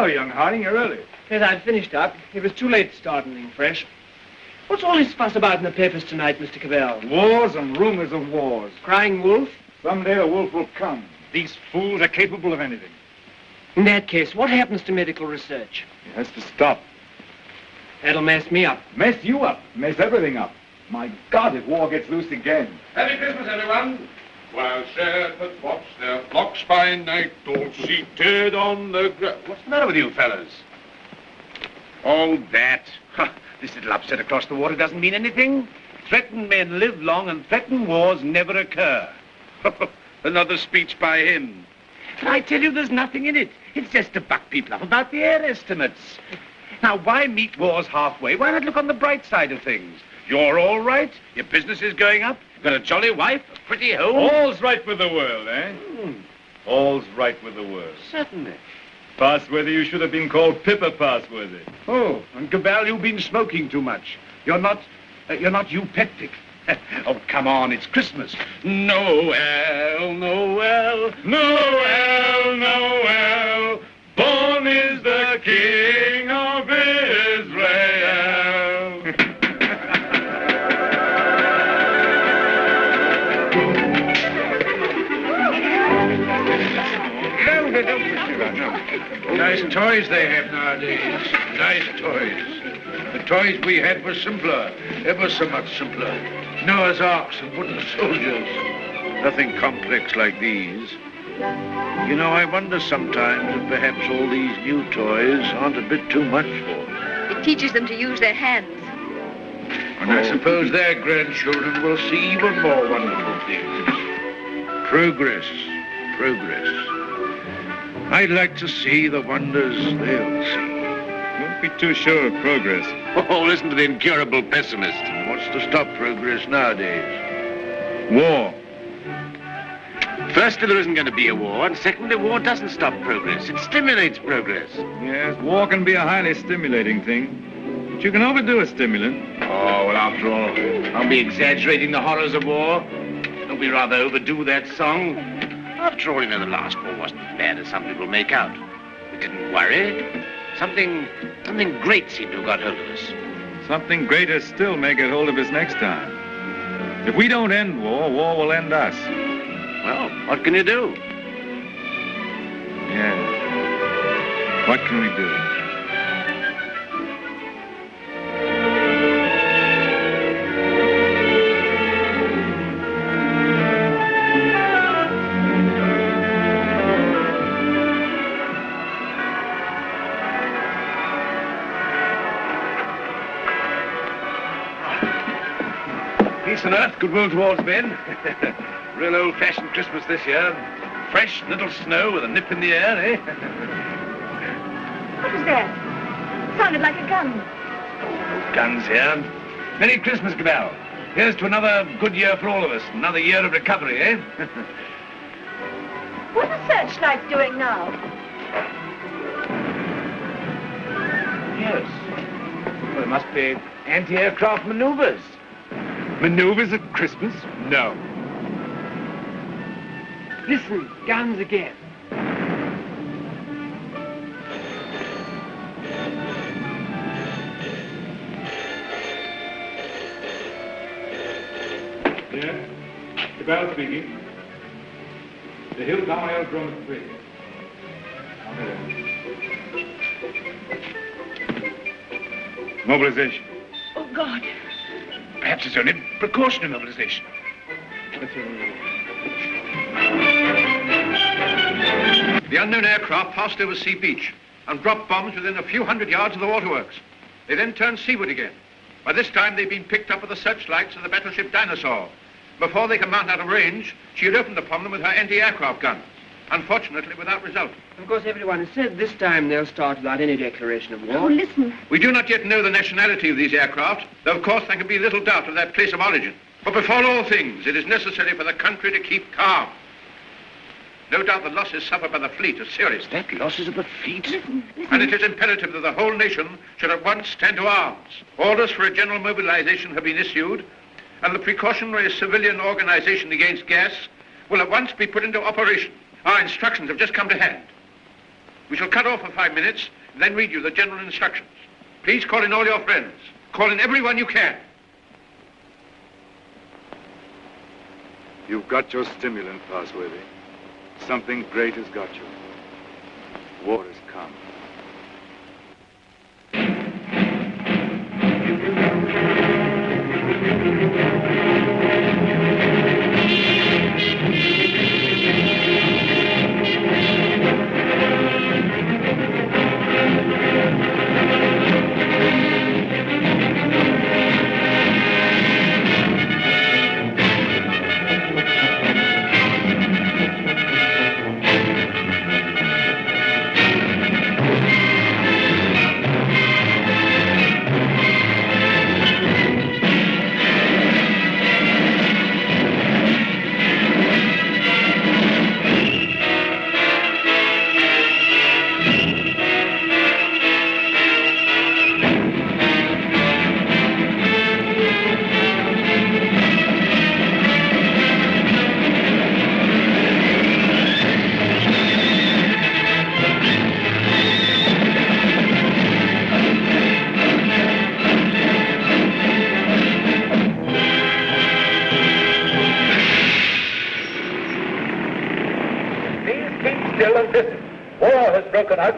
Hello, young Harding. You're early. Yes, I'd finished up. It was too late to start anything fresh. What's all this fuss about in the papers tonight, Mr. Cavell? Wars and rumors of wars. Crying wolf? Someday a wolf will come. These fools are capable of anything. In that case, what happens to medical research? It has to stop. That'll mess me up. Mess you up. Mess everything up. My God, if war gets loose again. Happy Christmas, everyone. While shepherds watch their flocks by night, all seated on the ground. What's the matter with you fellas? Oh, that. This little upset across the water doesn't mean anything. Threatened men live long and threatened wars never occur. Another speech by him. But I tell you, there's nothing in it. It's just to buck people up about the air estimates. Now, why meet wars halfway? Why not look on the bright side of things? You're all right. Your business is going up. You've got a jolly wife, a pretty home. All's right with the world, eh? All's right with the world. Certainly. Passworthy, you should have been called Pippa Passworthy. Oh, and Cabell, you've been smoking too much. You're not eupeptic. Oh, come on, it's Christmas. Noel, Noel, Noel, Noel. Born is the King of Israel. No, don't push it around, no. Nice toys they have nowadays. Nice toys. The toys we had were simpler, ever so much simpler. Noah's arks and wooden soldiers. Nothing complex like these. You know, I wonder sometimes if perhaps all these new toys aren't a bit too much for them. It teaches them to use their hands. And I suppose their grandchildren will see even more wonderful things. Progress, progress. I'd like to see the wonders they'll see. Don't be too sure of progress. Oh, listen to the incurable pessimist. What's to stop progress nowadays? War. Firstly, there isn't going to be a war, and secondly, war doesn't stop progress. It stimulates progress. Yes, war can be a highly stimulating thing. But you can overdo a stimulant. Oh, well, after all, I'll be exaggerating the horrors of war. Don't we rather overdo that song? After all, you know, the last war wasn't as bad as some people make out. We didn't worry. Something great seemed to have got hold of us. Something greater still may get hold of us next time. If we don't end war, war will end us. Well, what can you do? Yeah. What can we do? Peace on earth, goodwill towards men. Real old-fashioned Christmas this year. Fresh, little snow with a nip in the air, eh? What was that? Sounded like a gun. No guns here. Merry Christmas, Cabell. Here's to another good year for all of us. Another year of recovery, eh? What are searchlights doing now? Yes. Well, it must be anti-aircraft maneuvers. Maneuvers at Christmas? No. Listen, guns again. Yeah? Cabell speaking. The Hilltown Aerodrome is free. Mobilization. Oh, God. Perhaps it's only precautionary mobilization. The unknown aircraft passed over Sea Beach and dropped bombs within a few hundred yards of the waterworks. They then turned seaward again. By this time, they'd been picked up with the searchlights of the battleship Dinosaur. Before they could mount out of range, she had opened upon them with her anti-aircraft guns. Unfortunately, without result. Of course, everyone has said this time they'll start without any declaration of war. Oh, listen. We do not yet know the nationality of these aircraft, though of course there can be little doubt of their place of origin. But before all things, it is necessary for the country to keep calm. No doubt the losses suffered by the fleet are serious. That losses of the fleet? Listen. And it is imperative that the whole nation should at once stand to arms. Orders for a general mobilization have been issued, and the precautionary civilian organization against gas will at once be put into operation. Our instructions have just come to hand. We shall cut off for 5 minutes and then read you the general instructions. Please call in all your friends. Call in everyone you can. You've got your stimulant, Parsworthy. Something great has got you. War has come.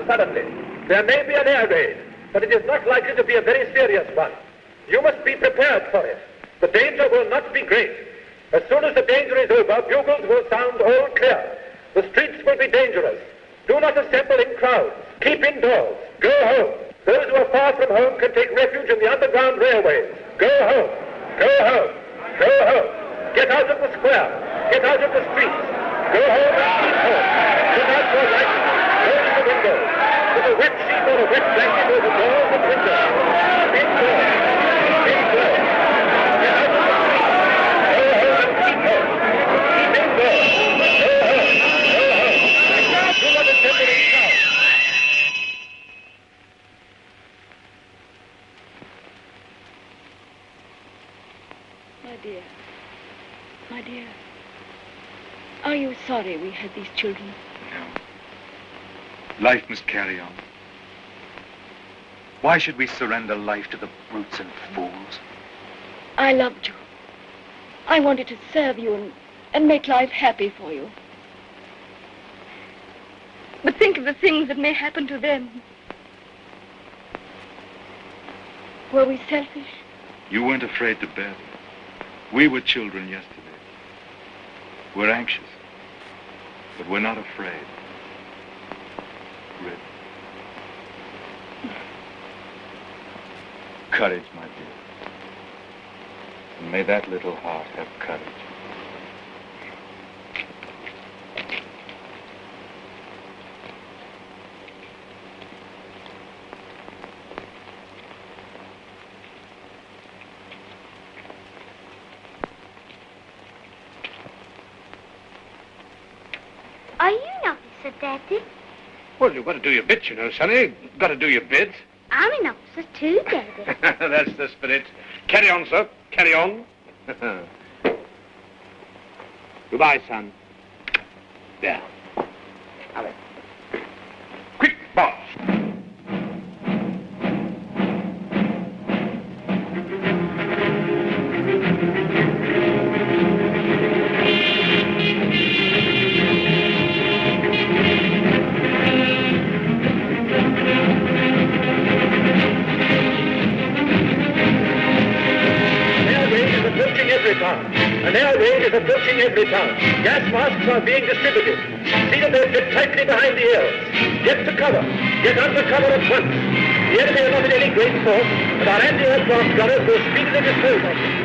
Suddenly. There may be an air raid, but it is not likely to be a very serious one. You must be prepared for it. The danger will not be great. As soon as the danger is over, bugles will sound all clear. The streets will be dangerous. Do not assemble in crowds. Keep indoors. Go home. Those who are far from home can take refuge in the underground railways. Go home. Go home. Go home. Get out of the square. Get out of the streets. Go home and keep home. Put out your lights. Close the windows. Put a wet sheet or a wet blanket over doors and windows. Indoors. Indoors. Get out of the streets. Go home and keep home. Keep indoors. Go home. Go home. Do not assemble in crowds. My dear, are you sorry we had these children? No. Life must carry on. Why should we surrender life to the brutes and fools? I loved you. I wanted to serve you and make life happy for you. But think of the things that may happen to them. Were we selfish? You weren't afraid to bear them. We were children yesterday. We're anxious, but we're not afraid. Rid. Courage, my dear. And may that little heart have courage. Are you an officer, Daddy? Well, you've got to do your bit, you know, Sonny. You've got to do your bit. I'm an officer too, Daddy. That's the spirit. Carry on, sir. Carry on. Goodbye, son. There. Have it. Quick, boss. An air raid is approaching every town. Gas masks are being distributed. See that they fit tightly behind the ears. Get to cover. Get under cover at once. The enemy are not in any great force, and our anti-aircraft gunners will speedily dispose of them.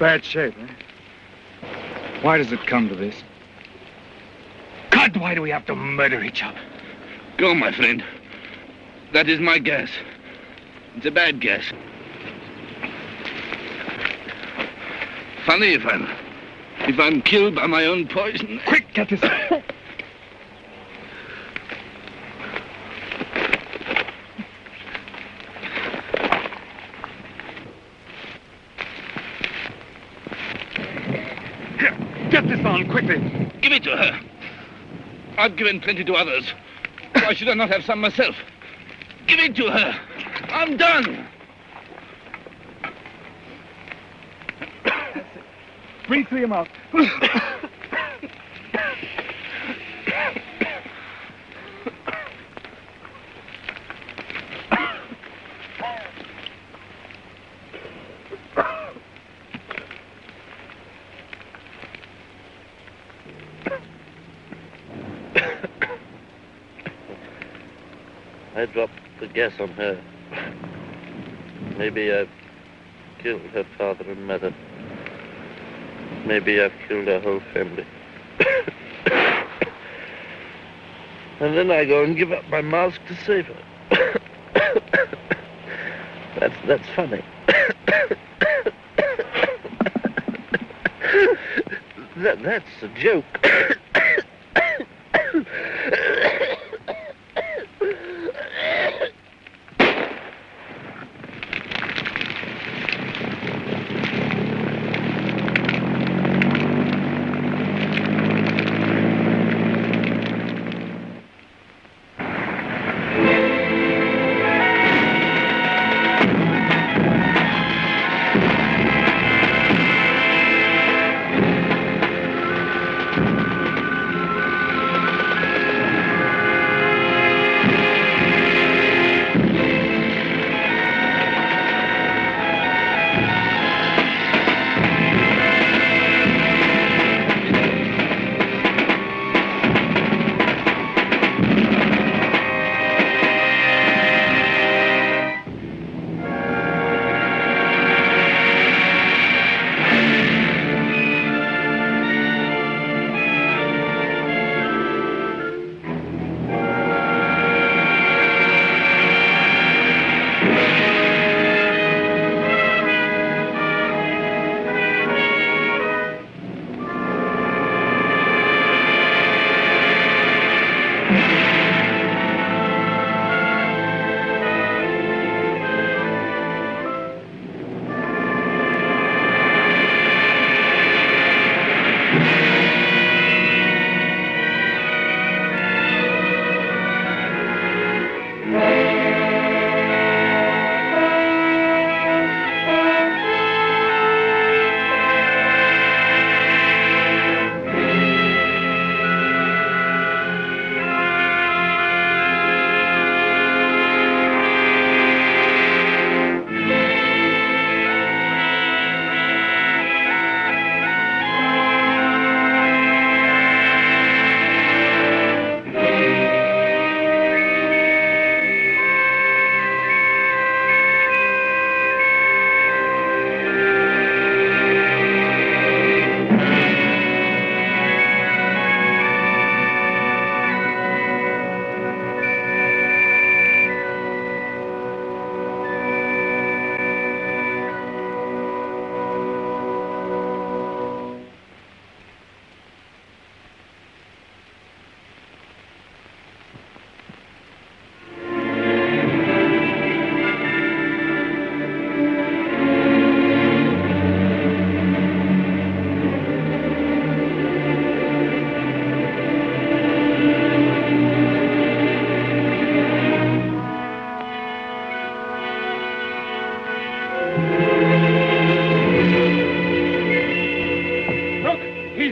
bad shape, eh? Why does it come to this? God, why do we have to murder each other? Go, my friend. That is my guess. It's a bad guess. Funny if I'm killed by my own poison. Quick, get this. Get this on, quickly. Give it to her. I've given plenty to others. Why should I not have some myself? Give it to her. I'm done. Breathe through your mouth. I dropped the gas on her. Maybe I've killed her father and mother. Maybe I've killed her whole family. And then I go and give up my mask to save her. That's funny. That's a joke.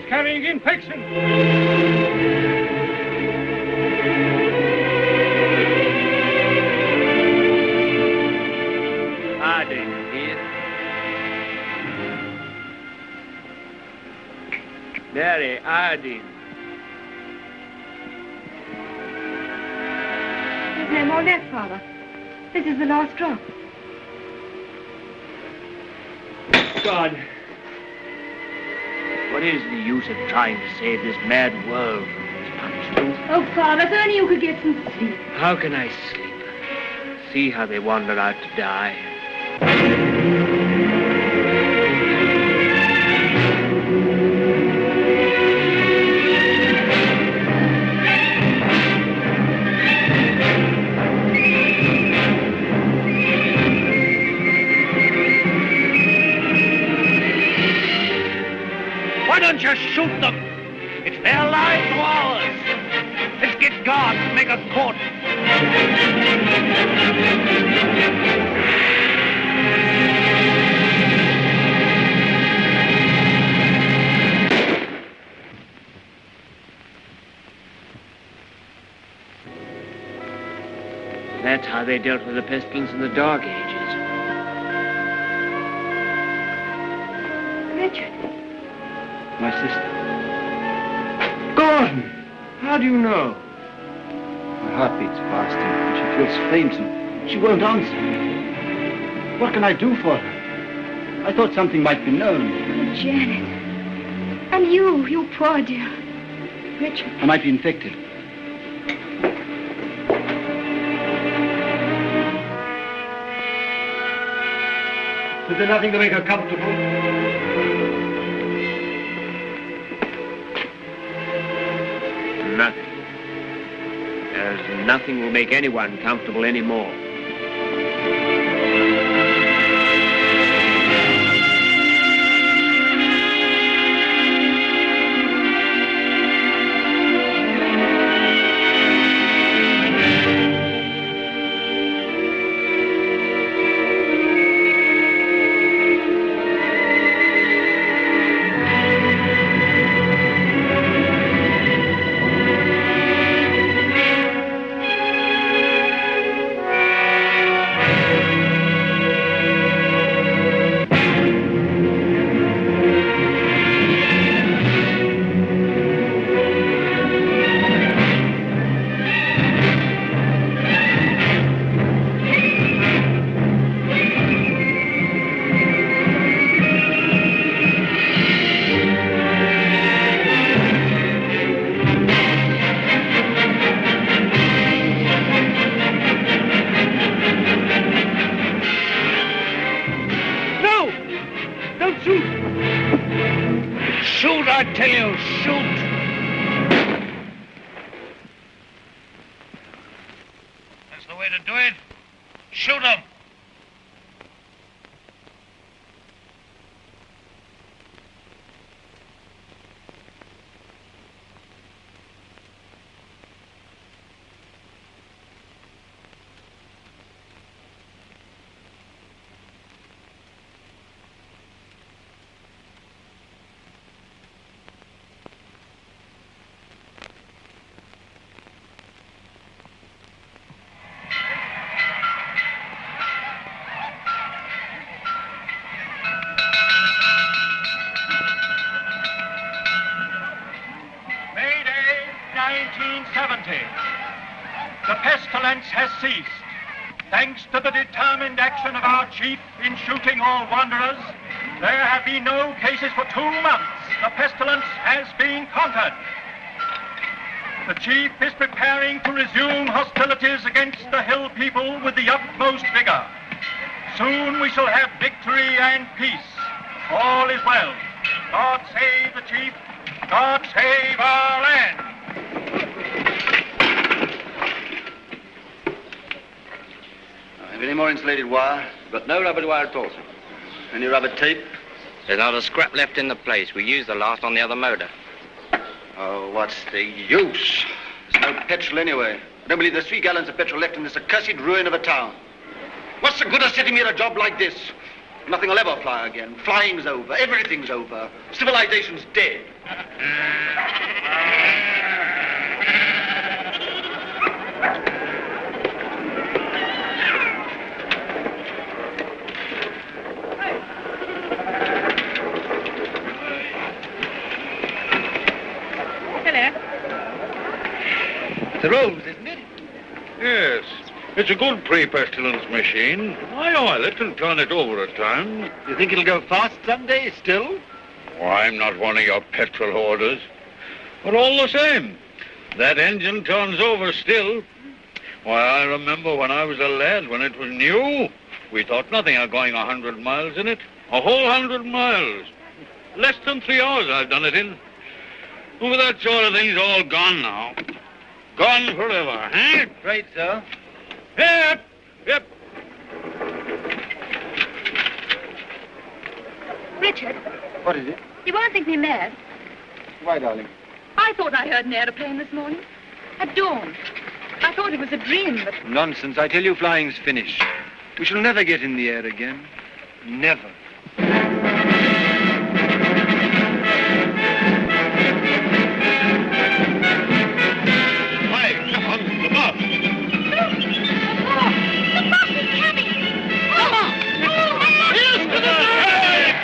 carrying infection. Harding here. Mary, Harding. There's no more left, Father. This is the last drop. God, What is the use of trying to save this mad world from this punishment? Oh, Father, if only you could get some sleep. How can I sleep? See how they wander out to die. Why don't you shoot them? It's their lives or ours. Let's get guards and make a court. That's how they dealt with the pestilence in the Dark Ages. Richard. My sister. Gordon! How do you know? My heart beats fast and she feels faint and she won't answer. What can I do for her? I thought something might be known. Oh, Janet. And you poor dear. Richard. I might be infected. Is there nothing to make her comfortable? Nothing. There's nothing will make anyone comfortable anymore. The pestilence has ceased. Thanks to the determined action of our chief in shooting all wanderers, there have been no cases for 2 months. The pestilence has been conquered. The chief is preparing to resume hostilities against the hill people with the utmost vigor. Soon we shall have victory and peace. All is well. God save the chief. God save our land. Have any more insulated wire? Got no rubber wire at all, sir. Any rubber tape? There's not a scrap left in the place. We used the last on the other motor. Oh, what's the use? There's no petrol anyway. I don't believe there's 3 gallons of petrol left in this accursed ruin of a town. What's the good of sitting here at a job like this? Nothing will ever fly again. Flying's over. Everything's over. Civilization's dead. The Rose, isn't it? Yes. It's a good pre-pestilence machine. I oil it and turn it over at times. You think it'll go fast someday still? Oh, I'm not one of your petrol hoarders. But all the same, that engine turns over still. Why, I remember when I was a lad, when it was new, we thought nothing of going 100 miles in it. A whole 100 miles. Less than 3 hours I've done it in. Well, that sort of thing's all gone now. Gone forever, eh? Right, sir. Yep, yep. Richard, What is it? you won't think me mad. Why, darling? I thought I heard an aeroplane this morning. At dawn. I thought it was a dream, but... Nonsense. I tell you, flying's finished. We shall never get in the air again. Never. Hi, come on, the bus. The bus is coming! Come on! Here's to the head!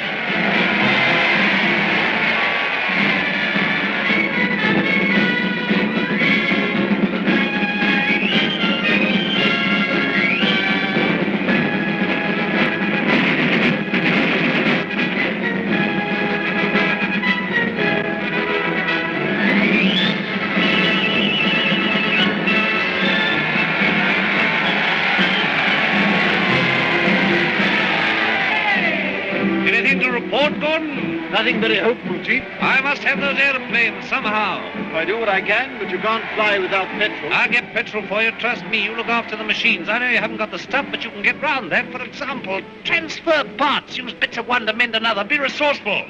Anything to report, Gordon? Nothing very hopeful, Chief. I must have those airplanes somehow. I do what I can, but you can't fly without petrol. I'll get petrol for you, trust me. You look after the machines. I know you haven't got the stuff, but you can get round that. For example, transfer parts. Use bits of one to mend another. Be resourceful.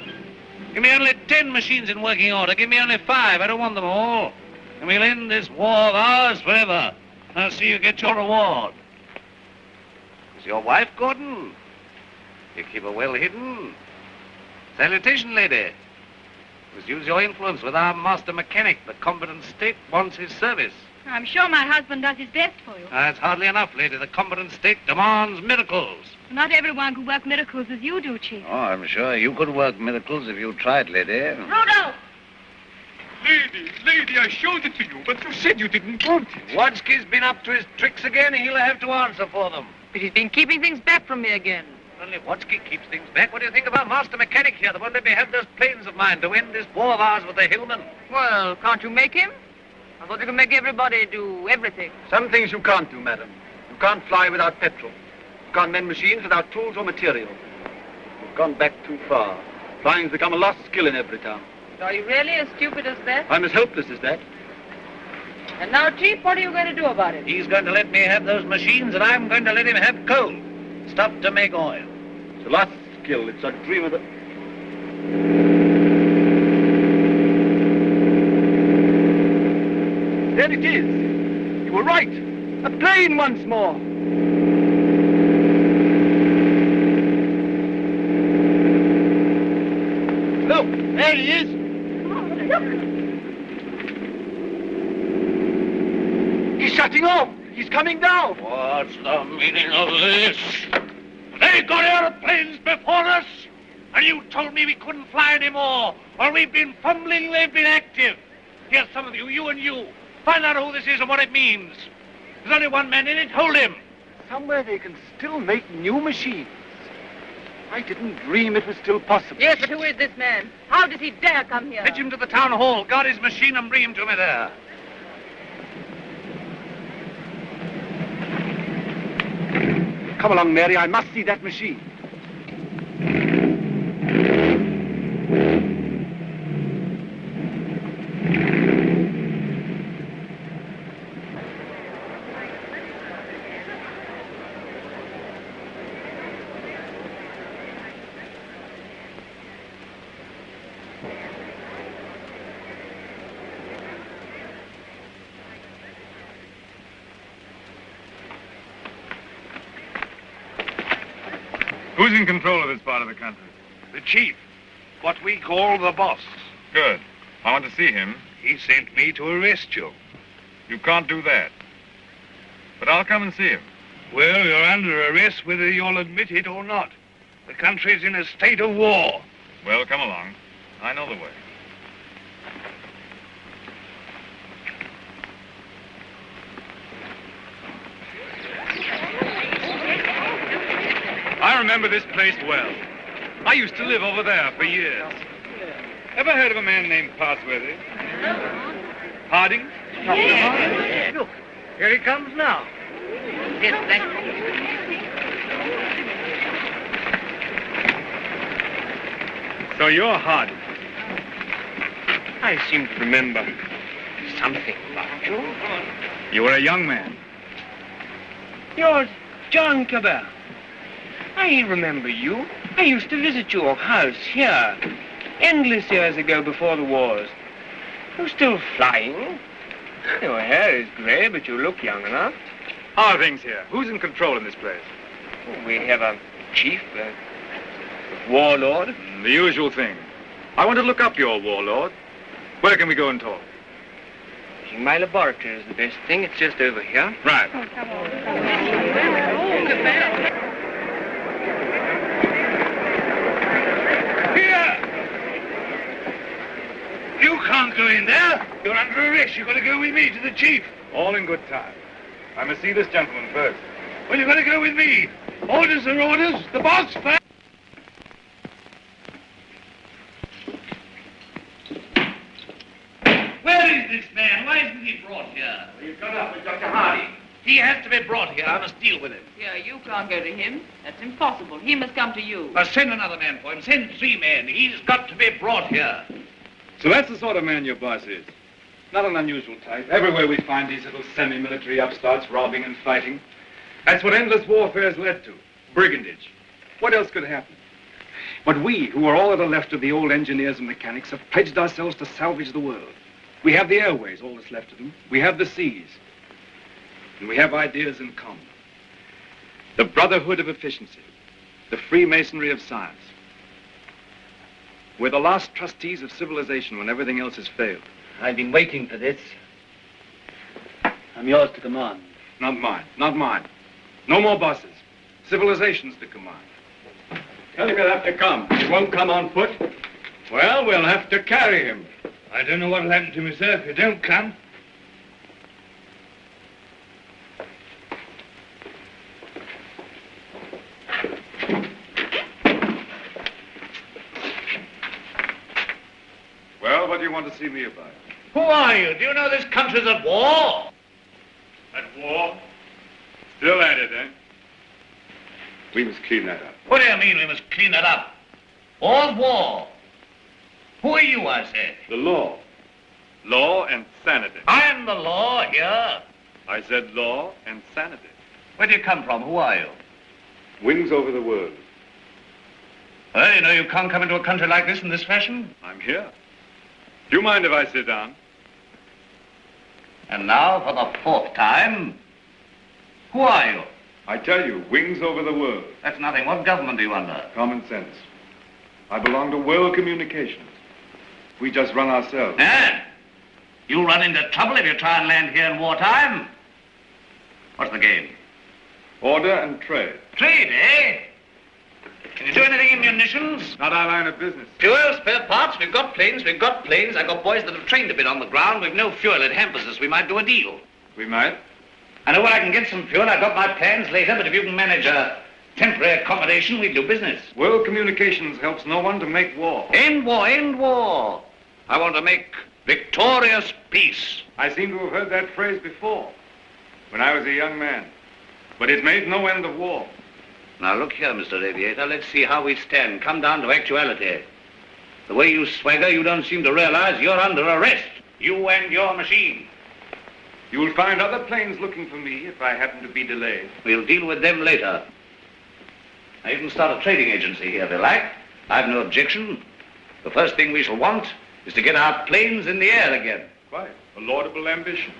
Give me only 10 machines in working order. Give me only 5. I don't want them all. And we'll end this war of ours forever. I'll see you get your reward. Is your wife, Gordon? You keep her well hidden. Salutation, lady. Must use your influence with our master mechanic. The competent state wants his service. I'm sure my husband does his best for you. That's hardly enough, lady. The competent state demands miracles. Not everyone can work miracles as you do, Chief. Oh, I'm sure you could work miracles if you tried, lady. Rudolph! Lady, I showed it to you, but you said you didn't want it. Wadsky's been up to his tricks again. He'll have to answer for them. But he's been keeping things back from me again. Only Wadsky keeps things back. What do you think of our master mechanic here? The one let me have those planes of mine to end this war of ours with the hillmen. Well, can't you make him? I thought you could make everybody do everything. Some things you can't do, madam. You can't fly without petrol. You can't mend machines without tools or material. You've gone back too far. Flying's become a lost skill in every town. Are you really as stupid as that? I'm as helpless as that. And now, Chief, what are you going to do about it? He's going to let me have those machines, and I'm going to let him have coal. Stuff to make oil. It's a lost skill. It's a dream of the... There it is. You were right. A plane once more. Look, there he is. He's shutting off. He's coming down. What's the meaning of this? They got airplanes before us, and you told me we couldn't fly anymore. While we've been fumbling, they've been active. Here, some of you, you and you, find out who this is and what it means. There's only one man in it. Hold him. Somewhere they can still make new machines. I didn't dream it was still possible. Yes, but who is this man? How does he dare come here? Fetch him to the town hall, guard his machine, and bring him to me there. Come along, Mary. I must see that machine. Who's in control of this part of the country? The chief. What we call the boss. Good. I want to see him. He sent me to arrest you. You can't do that. But I'll come and see him. Well, you're under arrest whether you'll admit it or not. The country's in a state of war. Well, come along. I know the way. I remember this place well. I used to live over there for years. Ever heard of a man named Parsworthy? Harding? Yes. Look, here he comes now. Yes, thank you. So you're Harding. I seem to remember something about you. You were a young man. You're John Cabell. I remember you. I used to visit your house here, endless years ago before the wars. You're still flying. Your hair is grey, but you look young enough. How are things here? Who's in control in this place? We have a chief, a warlord. The usual thing. I want to look up your warlord. Where can we go and talk? My laboratory is the best thing. It's just over here. Right. Oh, come on. Here! You can't go in there. You're under arrest. You've got to go with me to the chief. All in good time. I must see this gentleman first. Well, you've got to go with me. Orders are orders. The boss first. Where is this man? Why isn't he brought here? Well, he's gone up with Dr. Harding. He has to be brought here. I must deal with him. Yeah, you can't go to him. That's impossible. He must come to you. Send another man for him. Send 3 men. He's got to be brought here. So that's the sort of man your boss is. Not an unusual type. Everywhere we find these little semi-military upstarts robbing and fighting. That's what endless warfare has led to. Brigandage. What else could happen? But we, who are all that are left of the old engineers and mechanics, have pledged ourselves to salvage the world. We have the airways, all that's left of them. We have the seas. And we have ideas in common. The brotherhood of efficiency. The Freemasonry of science. We're the last trustees of civilization when everything else has failed. I've been waiting for this. I'm yours to command. Not mine. Not mine. No more bosses. Civilization's to command. Tell him he'll have to come. He won't come on foot. Well, we'll have to carry him. I don't know what'll happen to me, sir, if you don't come. Well, what do you want to see me about? Who are you? Do you know this country's at war? At war? Still at it, eh? We must clean that up. What do you mean we must clean it up? All's war. Who are you, I said? The law. Law and sanity. I'm the law here. I said law and sanity. Where do you come from? Who are you? Wings over the world. Well, you know you can't come into a country like this in this fashion. I'm here. Do you mind if I sit down? And now, for the 4th time, who are you? I tell you, wings over the world. That's nothing. What government are you under? Common sense. I belong to world communications. We just run ourselves. And you run into trouble if you try and land here in wartime. What's the game? Order and trade. Trade, eh? Can you do anything in munitions? Not our line of business. Fuel, spare parts, we've got planes. I've got boys that have trained a bit on the ground. We've no fuel, it hampers us. We might do a deal. We might. I know where I can get some fuel. I've got my plans later, but if you can manage a temporary accommodation, we'll do business. World communications helps no one to make war. End war, end war. I want to make victorious peace. I seem to have heard that phrase before, when I was a young man. But it made no end of war. Now, look here, Mr. Aviator. Let's see how we stand. Come down to actuality. The way you swagger, you don't seem to realize you're under arrest. You and your machine. You'll find other planes looking for me if I happen to be delayed. We'll deal with them later. Now, you can start a trading agency here if you like. I've no objection. The first thing we shall want is to get our planes in the air again. Quite. A laudable ambition.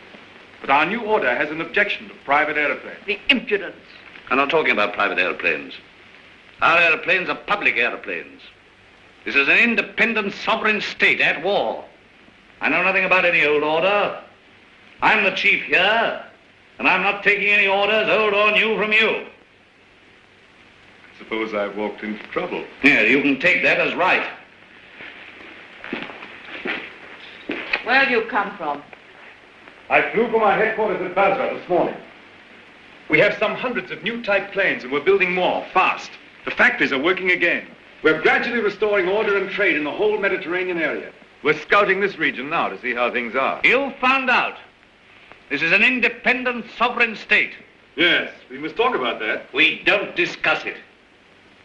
But our new order has an objection to private airplanes. The impudence. I'm not talking about private airplanes. Our airplanes are public airplanes. This is an independent sovereign state at war. I know nothing about any old order. I'm the chief here, and I'm not taking any orders, old or new, from you. Suppose I've walked into trouble. Yeah, you can take that as right. Where do you come from? I flew from our headquarters at Basra this morning. We have some hundreds of new type planes, and we're building more, fast. The factories are working again. We're gradually restoring order and trade in the whole Mediterranean area. We're scouting this region now to see how things are. You found out. This is an independent, sovereign state. Yes, we must talk about that. We don't discuss it.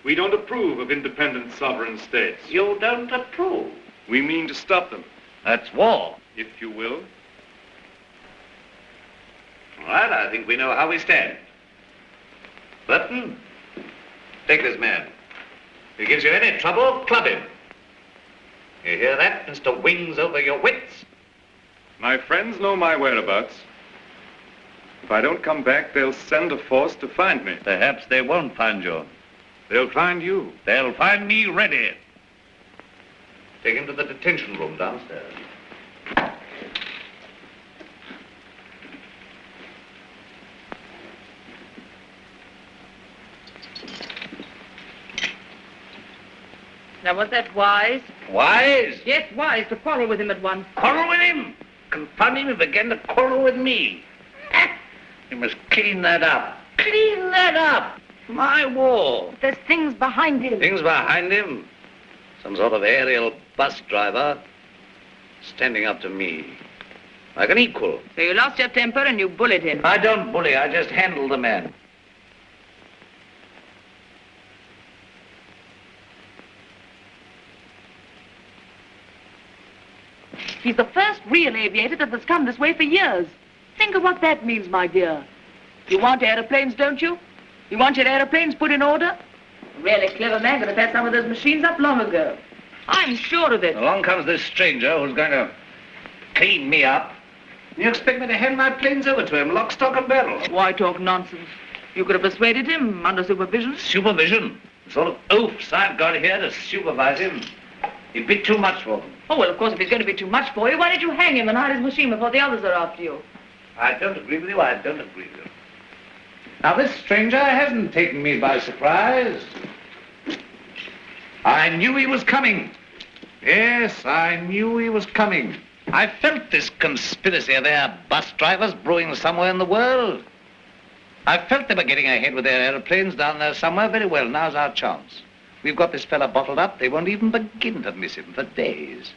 We don't approve of independent, sovereign states. You don't approve. We mean to stop them. That's war. If you will. All right, I think we know how we stand. Burton, take this man. If he gives you any trouble, club him. You hear that, Mr. Wings over your wits? My friends know my whereabouts. If I don't come back, they'll send a force to find me. Perhaps they won't find you. They'll find you. They'll find me ready. Take him to the detention room downstairs. Now, was that wise? Wise? Yes, wise, to quarrel with him at once. Quarrel with him? Confound him, he began to quarrel with me. You must clean that up. Clean that up. My war. There's things behind him. Things behind him? Some sort of aerial bus driver standing up to me. Like an equal. So you lost your temper and you bullied him. I don't bully, I just handle the man. He's the first real aviator that has come this way for years. Think of what that means, my dear. You want aeroplanes, don't you? You want your aeroplanes put in order? A really clever man could have had some of those machines up long ago. I'm sure of it. Along comes this stranger who's going to clean me up. You expect me to hand my planes over to him, lock, stock, and barrel? Why talk nonsense? You could have persuaded him under supervision. Supervision? The sort of oafs I've got here to supervise him. He'd be too much for them. Oh, well, of course, if he's going to be too much for you, why don't you hang him and hide his machine before the others are after you? I don't agree with you, I don't agree with you. Now, this stranger hasn't taken me by surprise. I knew he was coming. Yes, I knew he was coming. I felt this conspiracy of their bus drivers brewing somewhere in the world. I felt they were getting ahead with their aeroplanes down there somewhere. Very well, now's our chance. We've got this fella bottled up. They won't even begin to miss him for days.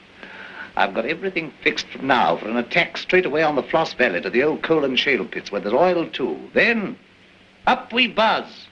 I've got everything fixed from now for an attack straight away on the Floss Valley to the old coal and shale pits where there's oil too. Then, up we buzz.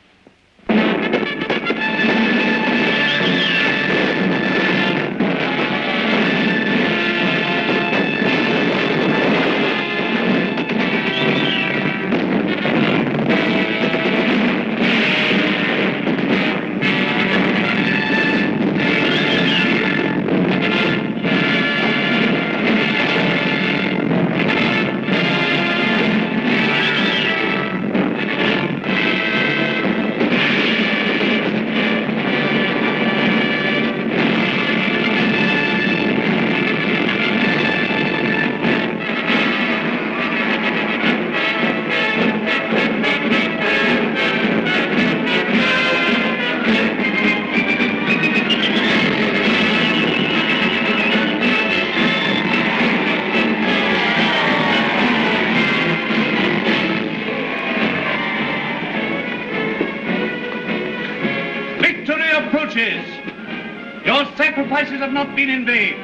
Your sacrifices have not been in vain.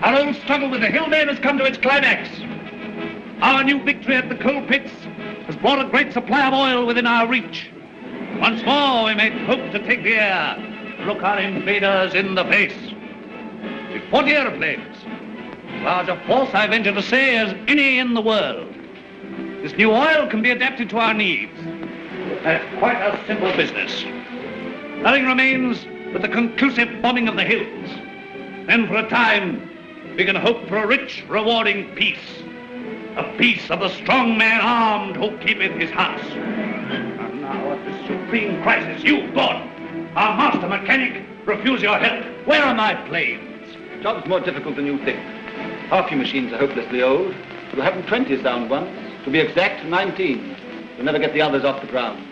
Our old struggle with the hillmen has come to its climax. Our new victory at the coal pits has brought a great supply of oil within our reach. Once more we may hope to take the air, to look our invaders in the face. With 40 aeroplanes, as large a force, I venture to say, as any in the world. This new oil can be adapted to our needs. That's quite a simple business. Nothing remains but the conclusive bombing of the hills. Then for a time, we can hope for a rich, rewarding peace. A peace of the strong man armed who keepeth his house. And now at this supreme crisis, you, Gordon, our master mechanic, refuse your help. Where are my planes? The job's more difficult than you think. Half your machines are hopelessly old. You'll have them 20 sound ones. To be exact, 19. You'll never get the others off the ground.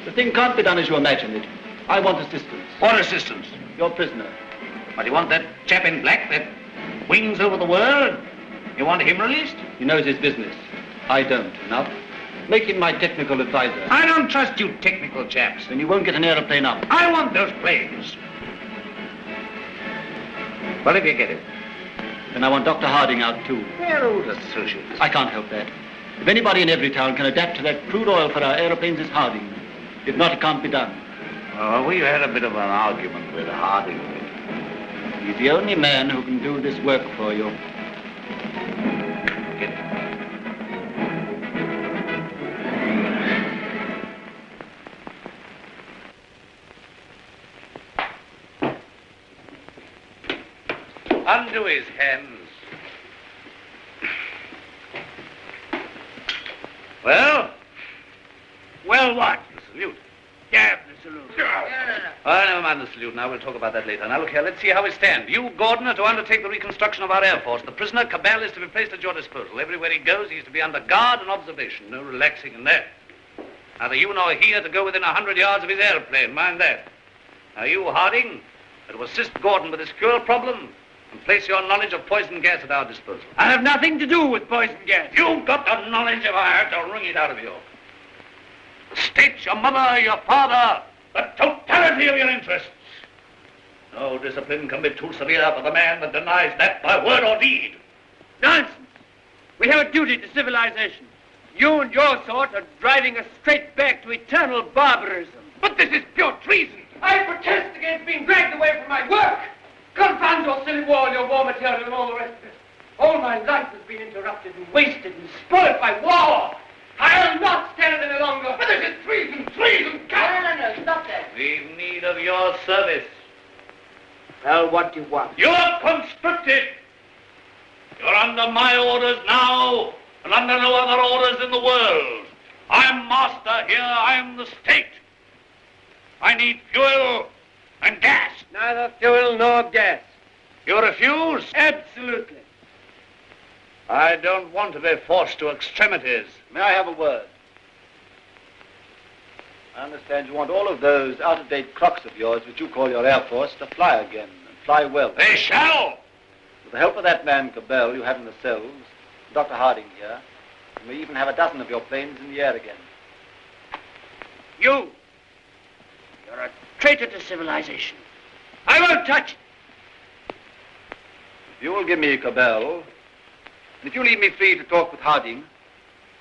The thing can't be done as you imagine it. I want assistance. What assistance? Your prisoner. But you want that chap in black that wings over the world? You want him released? He knows his business. I don't. Enough. Make him my technical advisor. I don't trust you technical chaps. Then you won't get an aeroplane up. I want those planes. Well, if you get it. Then I want Dr. Harding out, too. They're old associates. I can't help that. If anybody in every town can adapt to that crude oil for our aeroplanes, it's Harding. If not, it can't be done. Oh, we had a bit of an argument with Harding. He's the only man who can do this work for you. Get it. Undo his hands. Well? Well, what? The salute. Yeah, the salute. Oh, never mind the salute now. We'll talk about that later. Now, look here. Let's see how we stand. You, Gordon, are to undertake the reconstruction of our Air Force. The prisoner, Cabell, is to be placed at your disposal. Everywhere he goes, he's to be under guard and observation. No relaxing in there. Neither you nor he are to go within 100 yards of his airplane. Mind that. Now, you, Harding, are to assist Gordon with his fuel problem and place your knowledge of poison gas at our disposal. I have nothing to do with poison gas. You've got the knowledge if I have to wring it out of you. The state, your mother, your father, the totality of your interests. No discipline can be too severe for the man that denies that by word or deed. Nonsense. We have a duty to civilization. You and your sort are driving us straight back to eternal barbarism. But this is pure treason. I protest against being dragged away from my work. Confound your silly war, your war material, and all the rest of it. All my life has been interrupted and wasted and spoiled by war. I'll not stand any longer. But this is treason, treason. No, stop that. We've need of your service. Well, what do you want? You're conscripted. You're under my orders now, and under no other orders in the world. I'm master here. I'm the state. I need fuel and gas. Neither fuel nor gas. You refuse? Absolutely. I don't want to be forced to extremities. May I have a word? I understand you want all of those out-of-date clocks of yours, which you call your Air Force, to fly again, and fly well. They shall! With the help of that man, Cabell, you have in the cells, Dr. Harding here, you may even have a dozen of your planes in the air again. You're a traitor to civilization. I won't touch it. If you will give me Cabell, and if you leave me free to talk with Harding,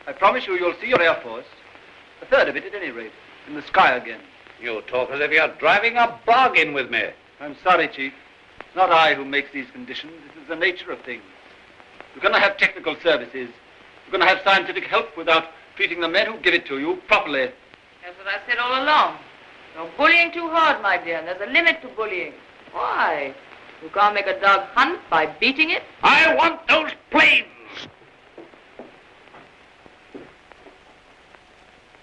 I promise you'll see your Air Force, a third of it at any rate, in the sky again. You talk as if you're driving a bargain with me. I'm sorry, Chief. It's not I who makes these conditions. This is the nature of things. You're going to have technical services. You're going to have scientific help without treating the men who give it to you properly. That's what I said all along. You're bullying too hard, my dear, and there's a limit to bullying. Why? You can't make a dog hunt by beating it? I want those planes!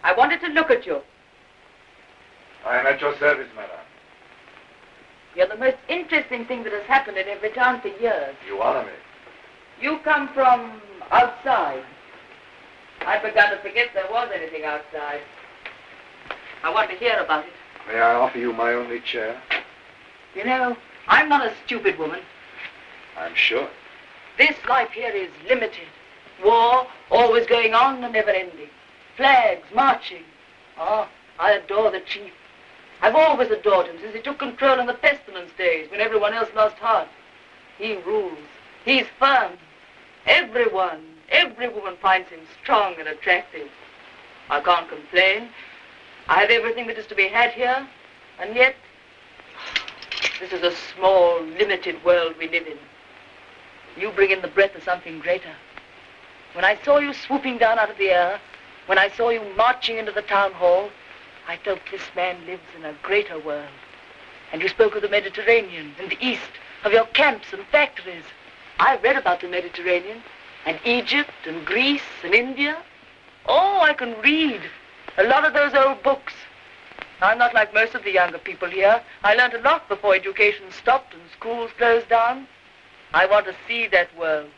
I wanted to look at you. I am at your service, madam. You're the most interesting thing that has happened in every town for years. You honor me. You come from outside. I'd begun to forget there was anything outside. I want to hear about it. May I offer you my only chair? You know, I'm not a stupid woman. I'm sure. This life here is limited. War, always going on and never ending. Flags, marching. Oh, I adore the chief. I've always adored him since he took control in the pestilence days when everyone else lost heart. He rules. He's firm. Every woman finds him strong and attractive. I can't complain. I have everything that is to be had here, and yet this is a small, limited world we live in. You bring in the breath of something greater. When I saw you swooping down out of the air, when I saw you marching into the town hall, I felt this man lives in a greater world. And you spoke of the Mediterranean and the East, of your camps and factories. I read about the Mediterranean, and Egypt and Greece and India. Oh, I can read a lot of those old books. I'm not like most of the younger people here. I learned a lot before education stopped and schools closed down. I want to see that world.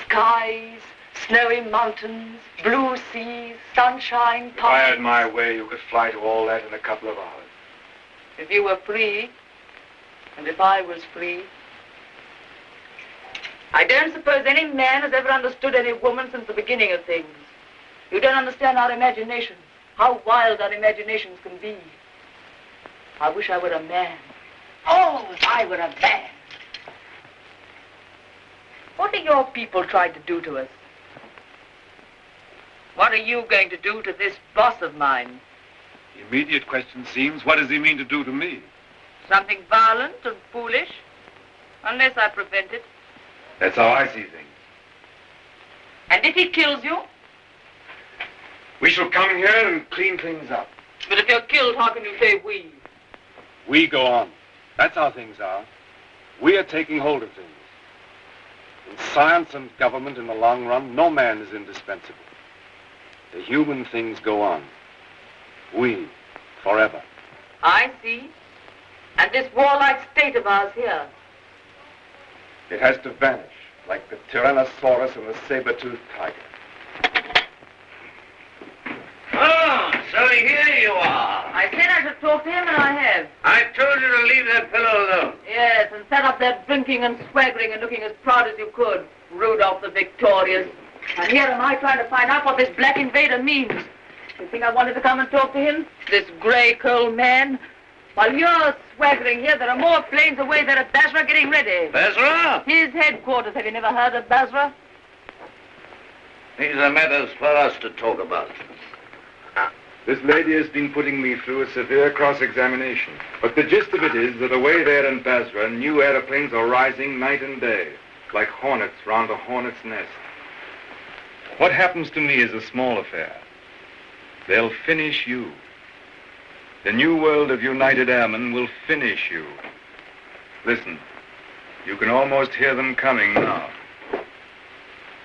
Skies, snowy mountains, blue seas, sunshine, If I had my way, you could fly to all that in a couple of hours. If you were free, and if I was free. I don't suppose any man has ever understood any woman since the beginning of things. You don't understand our imagination, how wild our imaginations can be. I wish I were a man. Oh, if I were a man. What are your people trying to do to us? What are you going to do to this boss of mine? The immediate question seems, what does he mean to do to me? Something violent and foolish? Unless I prevent it. That's how I see things. And if he kills you? We shall come here and clean things up. But if you're killed, how can you say we? We go on. That's how things are. We are taking hold of things. In science and government, in the long run, no man is indispensable. The human things go on. We, forever. I see. And this warlike state of ours here? It has to vanish, like the Tyrannosaurus and the saber-toothed tiger. Oh, so here you are. I said I should talk to him, and I have. I told you to leave that fellow alone. Yes, and set up there drinking and swaggering and looking as proud as you could. Rudolph the Victorious. And here am I trying to find out what this black invader means. You think I wanted to come and talk to him? This grey coal man? While you're swaggering here, there are more planes away there at Basra getting ready. Basra? His headquarters. Have you never heard of Basra? These are matters for us to talk about. This lady has been putting me through a severe cross-examination. But the gist of it is that away there in Basra, new aeroplanes are rising night and day, like hornets round a hornet's nest. What happens to me is a small affair. They'll finish you. The new world of United Airmen will finish you. Listen, you can almost hear them coming now.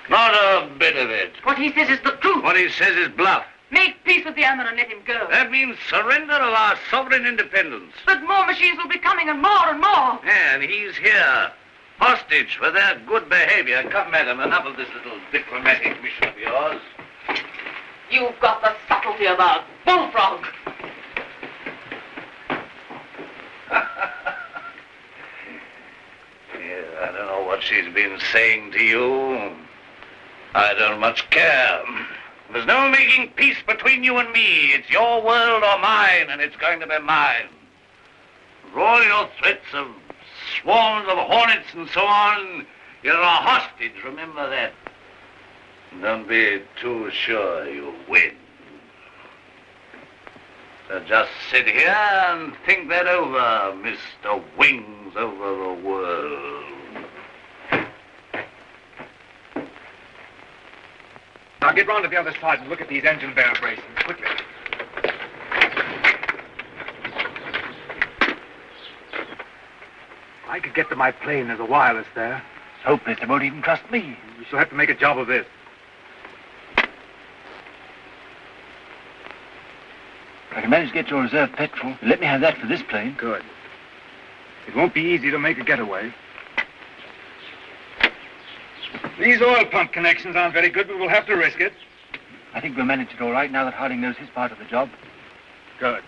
Not a bit of it. What he says is the truth. What he says is bluff. Make peace with the airmen and let him go. That means surrender of our sovereign independence. But more machines will be coming, and more and more. And he's here, hostage for their good behavior. Come, madam, enough of this little diplomatic mission of yours. You've got the subtlety of a bullfrog. Yeah, I don't know what she's been saying to you. I don't much care. There's no making peace between you and me. It's your world or mine, and it's going to be mine. For all your threats of swarms of hornets and so on, you're a hostage, remember that. Don't be too sure you'll win. So just sit here and think that over, Mr. Wings over the world. Now get round to the other side and look at these engine bearer braces, quickly. I could get to my plane. There's a wireless there. It's hopeless. They won't even trust me. We shall have to make a job of this. I can manage to get your reserve petrol. Let me have that for this plane. Good. It won't be easy to make a getaway. These oil pump connections aren't very good, but we'll have to risk it. I think we'll manage it all right now that Harding knows his part of the job. Good.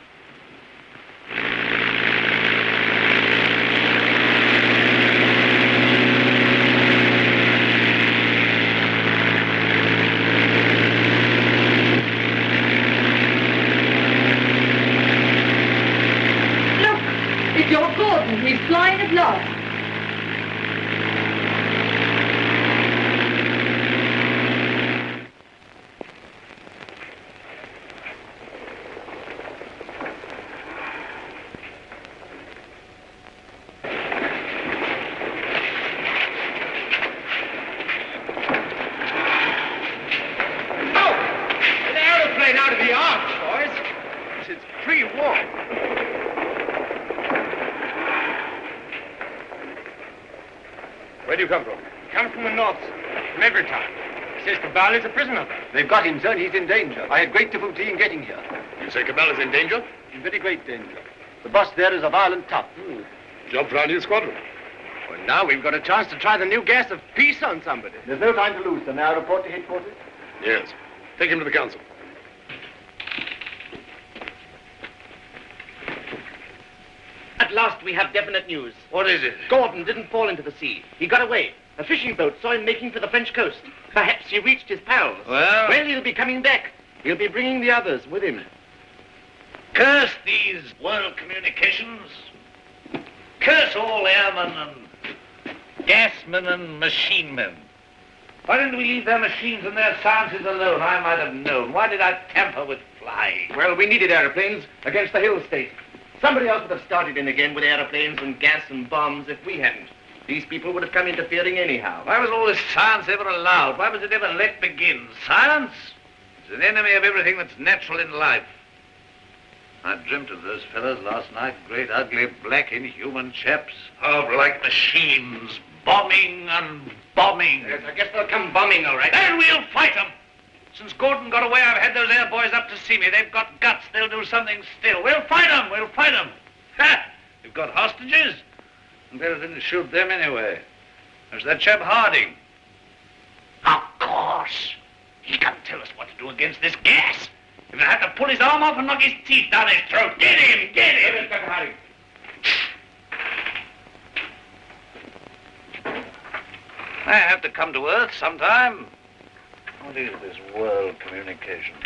Look, it's your Gordon. He's flying at last. Where do you come from? Come from the north, from every town. Says Cabal is a prisoner. They've got him, sir, and he's in danger. I had great difficulty in getting here. You say Cabal is in danger? In very great danger. The boss there is a violent tough. Job for our new squadron. Well, now we've got a chance to try the new gas of peace on somebody. There's no time to lose, sir. May I report to headquarters? Yes. Take him to the council. At last we have definite news. What is it? Gordon didn't fall into the sea. He got away. A fishing boat saw him making for the French coast. Perhaps he reached his pals. Well, he'll be coming back. He'll be bringing the others with him. curse these world communications. Curse all airmen and Gasmen and machine men. Why didn't we leave their machines and their sciences alone? I might have known. Why did I tamper with flying? Well, we needed aeroplanes against the Hill State. Somebody else would have started in again with aeroplanes and gas and bombs if we hadn't. These people would have come interfering anyhow. Why was all this science ever allowed? Why was it ever let begin? Science is an enemy of everything that's natural in life. I dreamt of those fellows last night, great, ugly, black, inhuman chaps. Oh, like machines, bombing and bombing. Yes, I guess they'll come bombing, all right. Then we'll fight them. Since Gordon got away, I've had those air boys up to see me. They've got guts. They'll do something still. We'll fight them. We'll fight them. Ha! We've got hostages. And better didn't shoot them anyway. There's that chap Harding. Of course. He can tell us what to do against this gas. We're going to have to pull his arm off and knock his teeth down his throat. Get him! Get him! Inspector Harding. I have to come to Earth sometime. What is this world communications?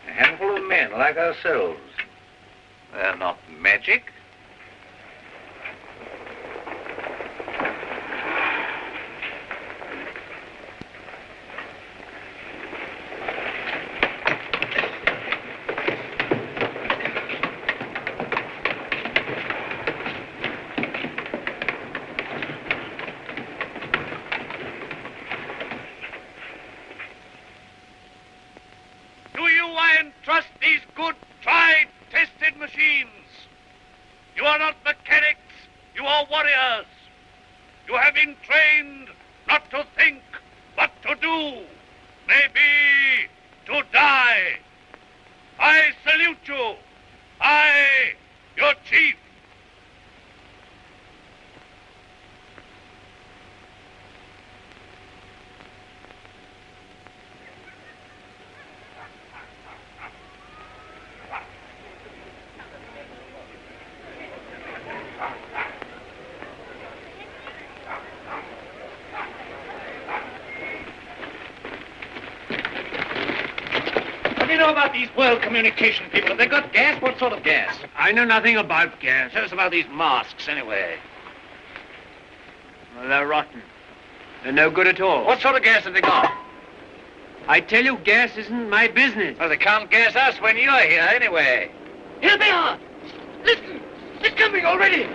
A handful of men like ourselves. They're not magic. What do you know about these world communication people? Have they got gas? What sort of gas? I know nothing about gas. Tell us about these masks, anyway. Well, they're rotten. They're no good at all. What sort of gas have they got? I tell you, gas isn't my business. Well, they can't gas us when you're here, anyway. Here they are. Listen, they're coming already.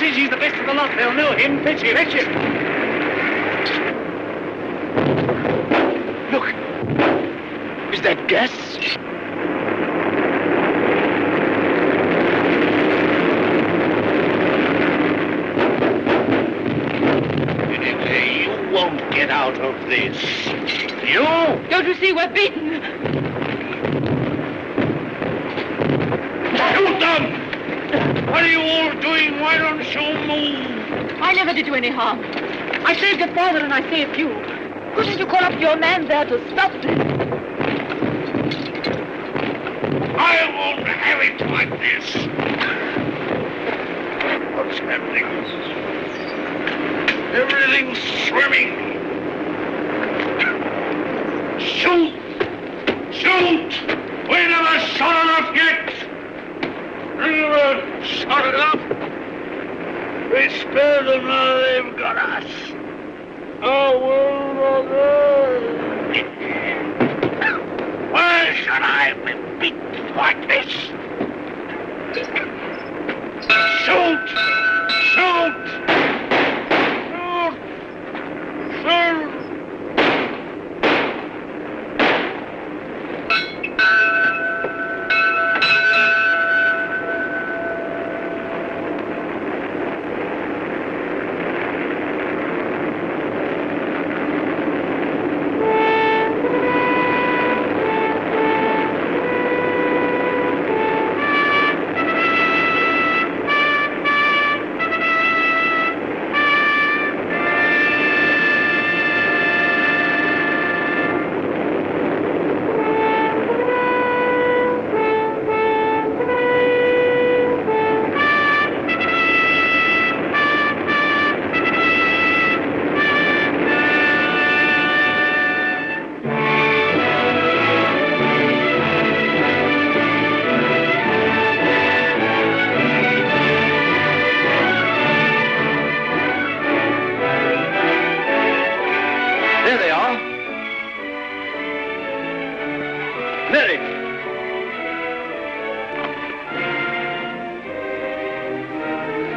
He's the best of the lot. They'll know him. Fetch him. Fetch him. Look. Is that gas? this. You? Don't you see we're beaten? Shoot them! What are you all doing? Why don't you move? I never did you any harm. I saved your father and I saved you. Couldn't you call up your man there to stop this? I won't have it like this. What's happening? Everything's swimming. Shoot! Shoot! We never shot enough yet! We never shot enough! We spared them, now they've got us. Our world on earth. Why should I be beaten like this? Shoot! Shoot! Shoot! Shoot!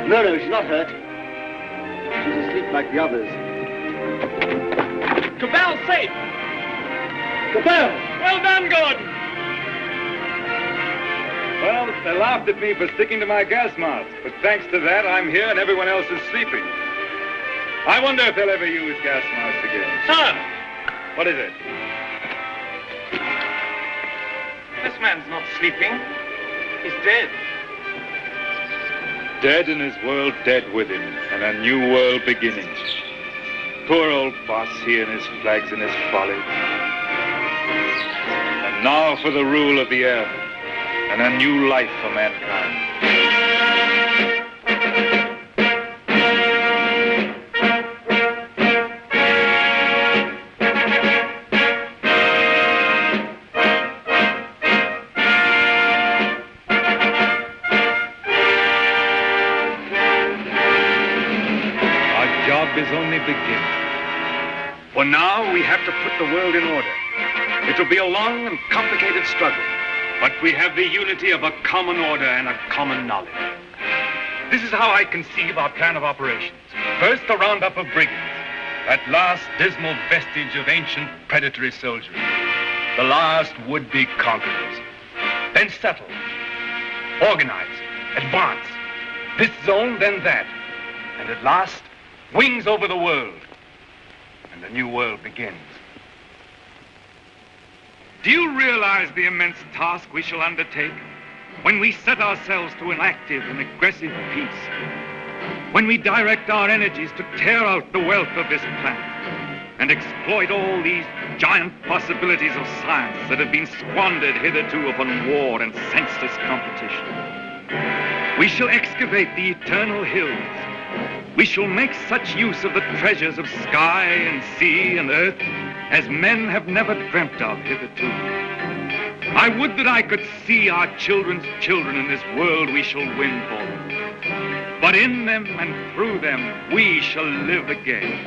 No, she's not hurt. She's asleep like the others. Cabell's safe! Cabell! Well done, Gordon! Well, they laughed at me for sticking to my gas mask, but thanks to that, I'm here and everyone else is sleeping. I wonder if they'll ever use gas masks again. Sir! What is it? This man's not sleeping. He's dead. Dead and his world dead with him, and a new world beginning. Poor old boss, he and his flags and his folly. And now for the rule of the earth, and a new life for mankind. Is only beginning. For now, we have to put the world in order. It will be a long and complicated struggle, but we have the unity of a common order and a common knowledge. This is how I conceive our plan of operations. First, a roundup of brigands, that last dismal vestige of ancient predatory soldiery, the last would-be conquerors. Then settle, organize, advance, this zone, then that, and at last, wings over the world, and a new world begins. Do you realize the immense task we shall undertake when we set ourselves to an active and aggressive peace? When we direct our energies to tear out the wealth of this planet and exploit all these giant possibilities of science that have been squandered hitherto upon war and senseless competition? We shall excavate the eternal hills. We shall make such use of the treasures of sky and sea and earth as men have never dreamt of hitherto. I would that I could see our children's children in this world we shall win for them. But in them and through them, we shall live again.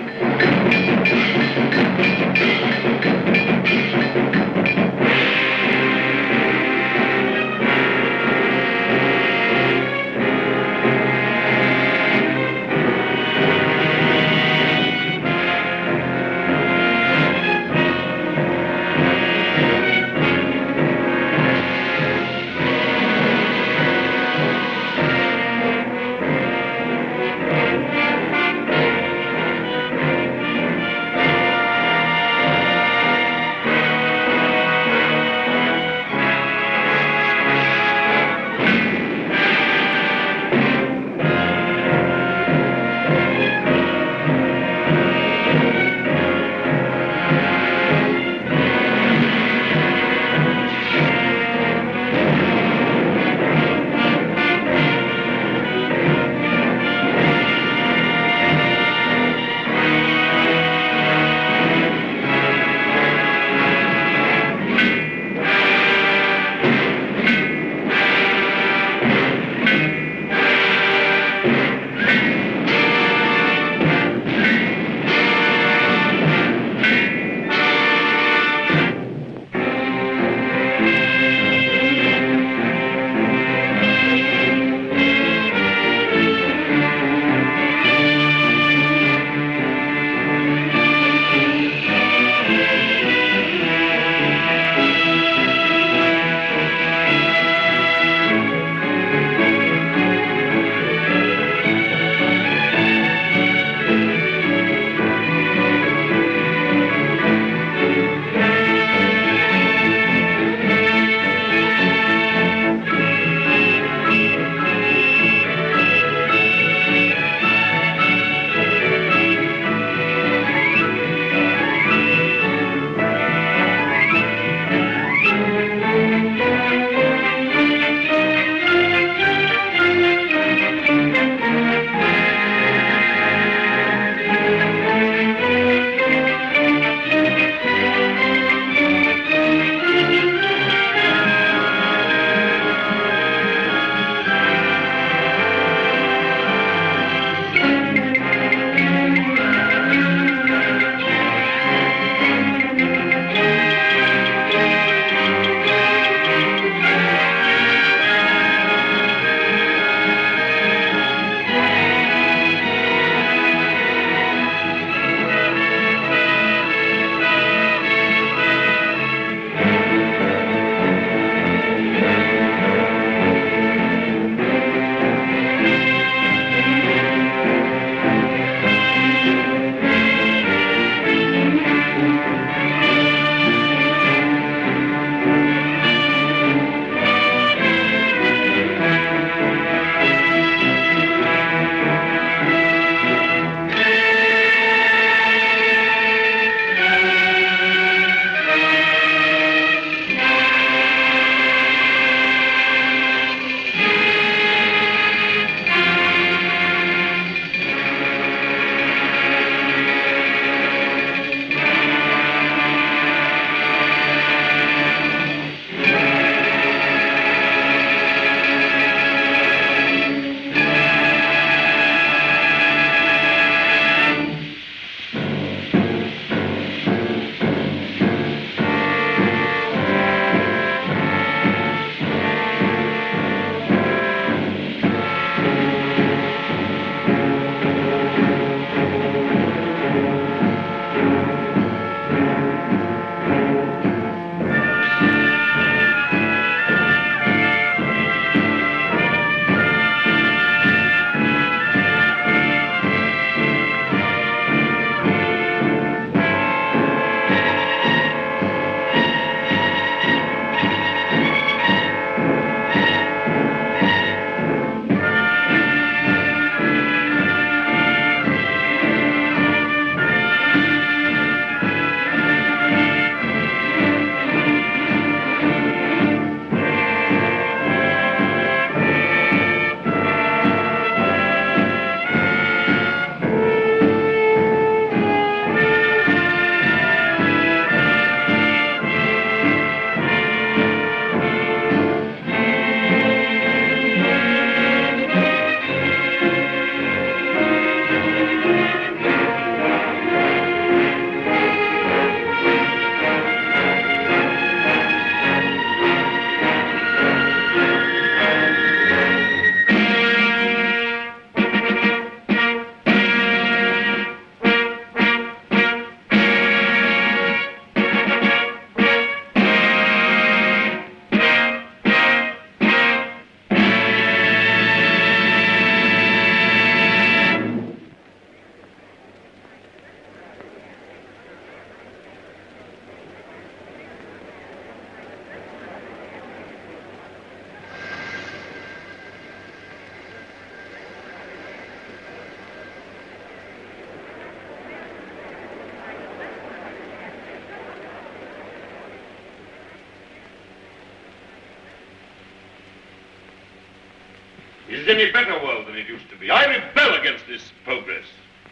is any better world than it used to be. I rebel against this progress.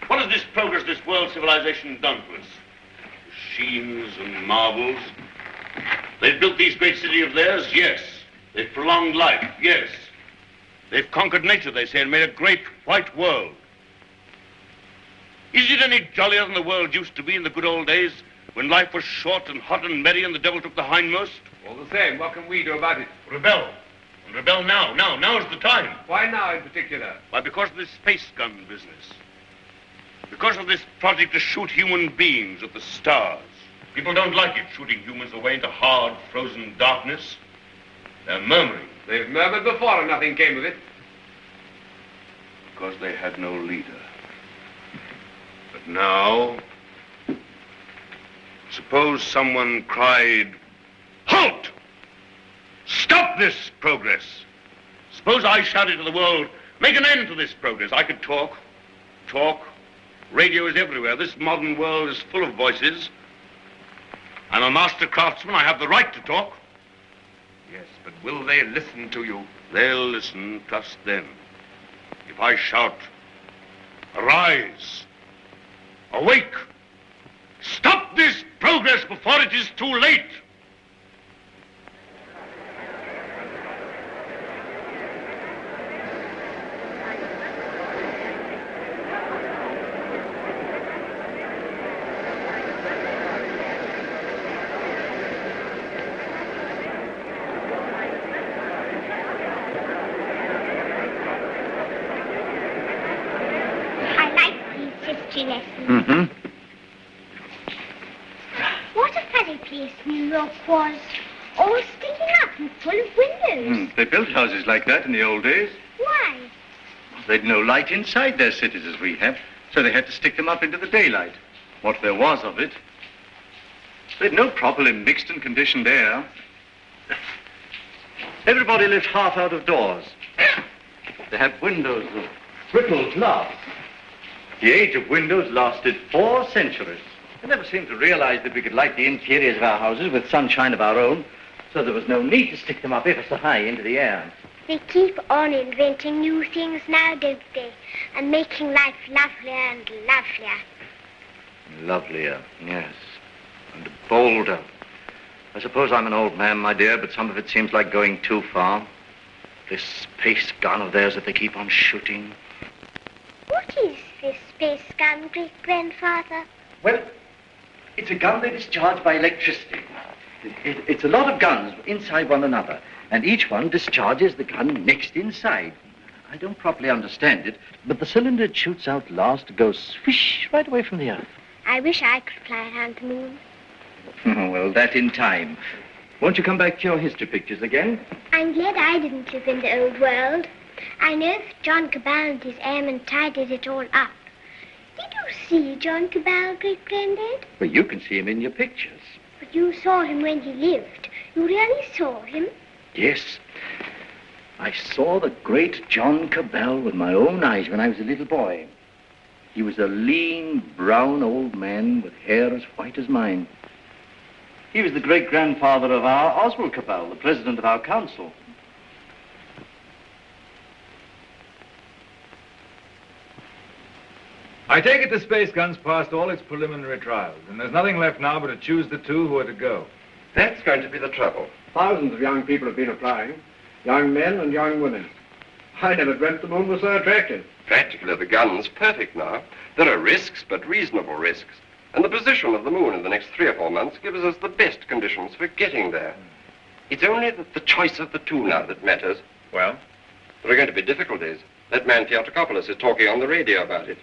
What has this progress, this world civilization done to us? Machines and marvels. They've built these great cities of theirs, yes. They've prolonged life, yes. They've conquered nature, they say, and made a great white world. Is it any jollier than the world used to be in the good old days, when life was short and hot and merry and the devil took the hindmost? All the same, what can we do about it? Rebel. And rebel now. Now's the time. Why now in particular? Why, because of this space gun business. Because of this project to shoot human beings at the stars. People don't like it, shooting humans away into hard, frozen darkness. They're murmuring. They've murmured before and nothing came of it. Because they had no leader. But now, suppose someone cried, "Halt! Stop this progress!" Suppose I shouted to the world, "Make an end to this progress." I could talk. Radio is everywhere. This modern world is full of voices. I'm a master craftsman. I have the right to talk. Yes, but will they listen to you? They'll listen, trust them. If I shout, "Arise! Awake! Stop this progress before it is too late!" Mm-hmm. What a funny place New York was. All sticking up and full of windows. They built houses like that in the old days. Why? They'd no light inside their cities as we have, so they had to stick them up into the daylight. What there was of it. They'd no properly mixed and conditioned air. Everybody lived half out of doors. They had windows of brittle glass. The age of windows lasted 4 centuries. I never seemed to realize that we could light the interiors of our houses with sunshine of our own, so there was no need to stick them up ever so high into the air. They keep on inventing new things now, don't they? And making life lovelier and lovelier. Lovelier, yes. And bolder. I suppose I'm an old man, my dear, but some of it seems like going too far. This space gun of theirs that they keep on shooting. What is this space gun, great-grandfather? Well, it's a gun that is charged by electricity. It's a lot of guns inside one another, and each one discharges the gun next inside. I don't properly understand it, but the cylinder it shoots out last goes swish right away from the earth. I wish I could fly around the moon. Well, that in time. Won't you come back to your history pictures again? I'm glad I didn't live in the old world. I know that John Cabal and his airmen tidied it all up. Did you see John Cabal, great-granddad? Well, you can see him in your pictures. But you saw him when he lived. You really saw him? Yes. I saw the great John Cabal with my own eyes when I was a little boy. He was a lean, brown old man with hair as white as mine. He was the great-grandfather of our Oswald Cabal, the president of our council. I take it the space gun's passed all its preliminary trials, and there's nothing left now but to choose the 2 who are to go. That's going to be the trouble. Thousands of young people have been applying, young men and young women. I never dreamt the moon was so attractive. Practically, the gun's perfect now. There are risks, but reasonable risks. And the position of the moon in the next 3 or 4 months gives us the best conditions for getting there. It's only the choice of the 2 now that matters. Well? There are going to be difficulties. That man Theotokopoulos is talking on the radio about it.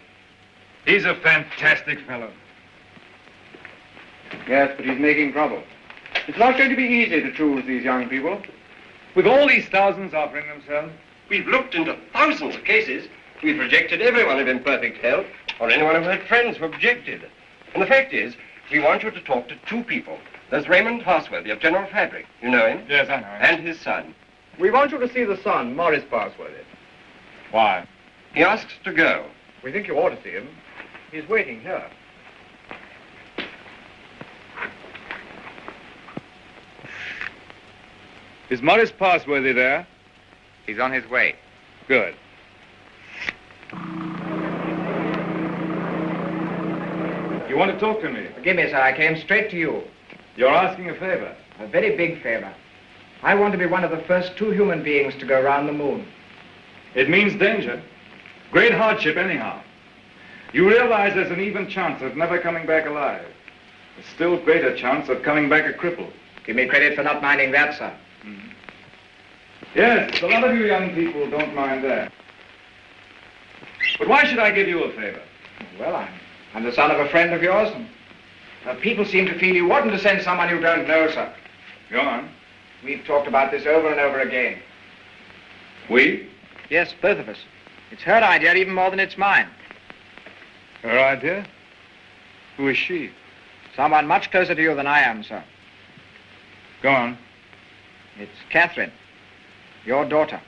He's a fantastic fellow. Yes, but he's making trouble. It's not going to be easy to choose these young people. With all these thousands offering themselves? We've looked into thousands of cases. We've rejected everyone of imperfect health or anyone who had friends who objected. And the fact is, we want you to talk to 2 people. There's Raymond Parsworthy of General Fabric. You know him? Yes, I know him. And his son. We want you to see the son, Morris Parsworthy. Why? He asks to go. We think you ought to see him. He's waiting here. Is Morris Parsworthy there? He's on his way. Good. You want to talk to me? Forgive me, sir. I came straight to you. You're asking a favor. A very big favor. I want to be one of the first 2 human beings to go around the moon. It means danger. Great hardship, anyhow. You realize there's an even chance of never coming back alive. A still greater chance of coming back a cripple. Give me credit for not minding that, sir. Mm-hmm. Yes, a lot of you young people don't mind that. But why should I give you a favor? Well, I'm the son of a friend of yours, and people seem to feel you oughtn't to send someone you don't know, sir. Go on. We've talked about this over and over again. We? Yes, both of us. It's her idea even more than it's mine. Her idea? Who is she? Someone much closer to you than I am, sir. Go on. It's Catherine, your daughter.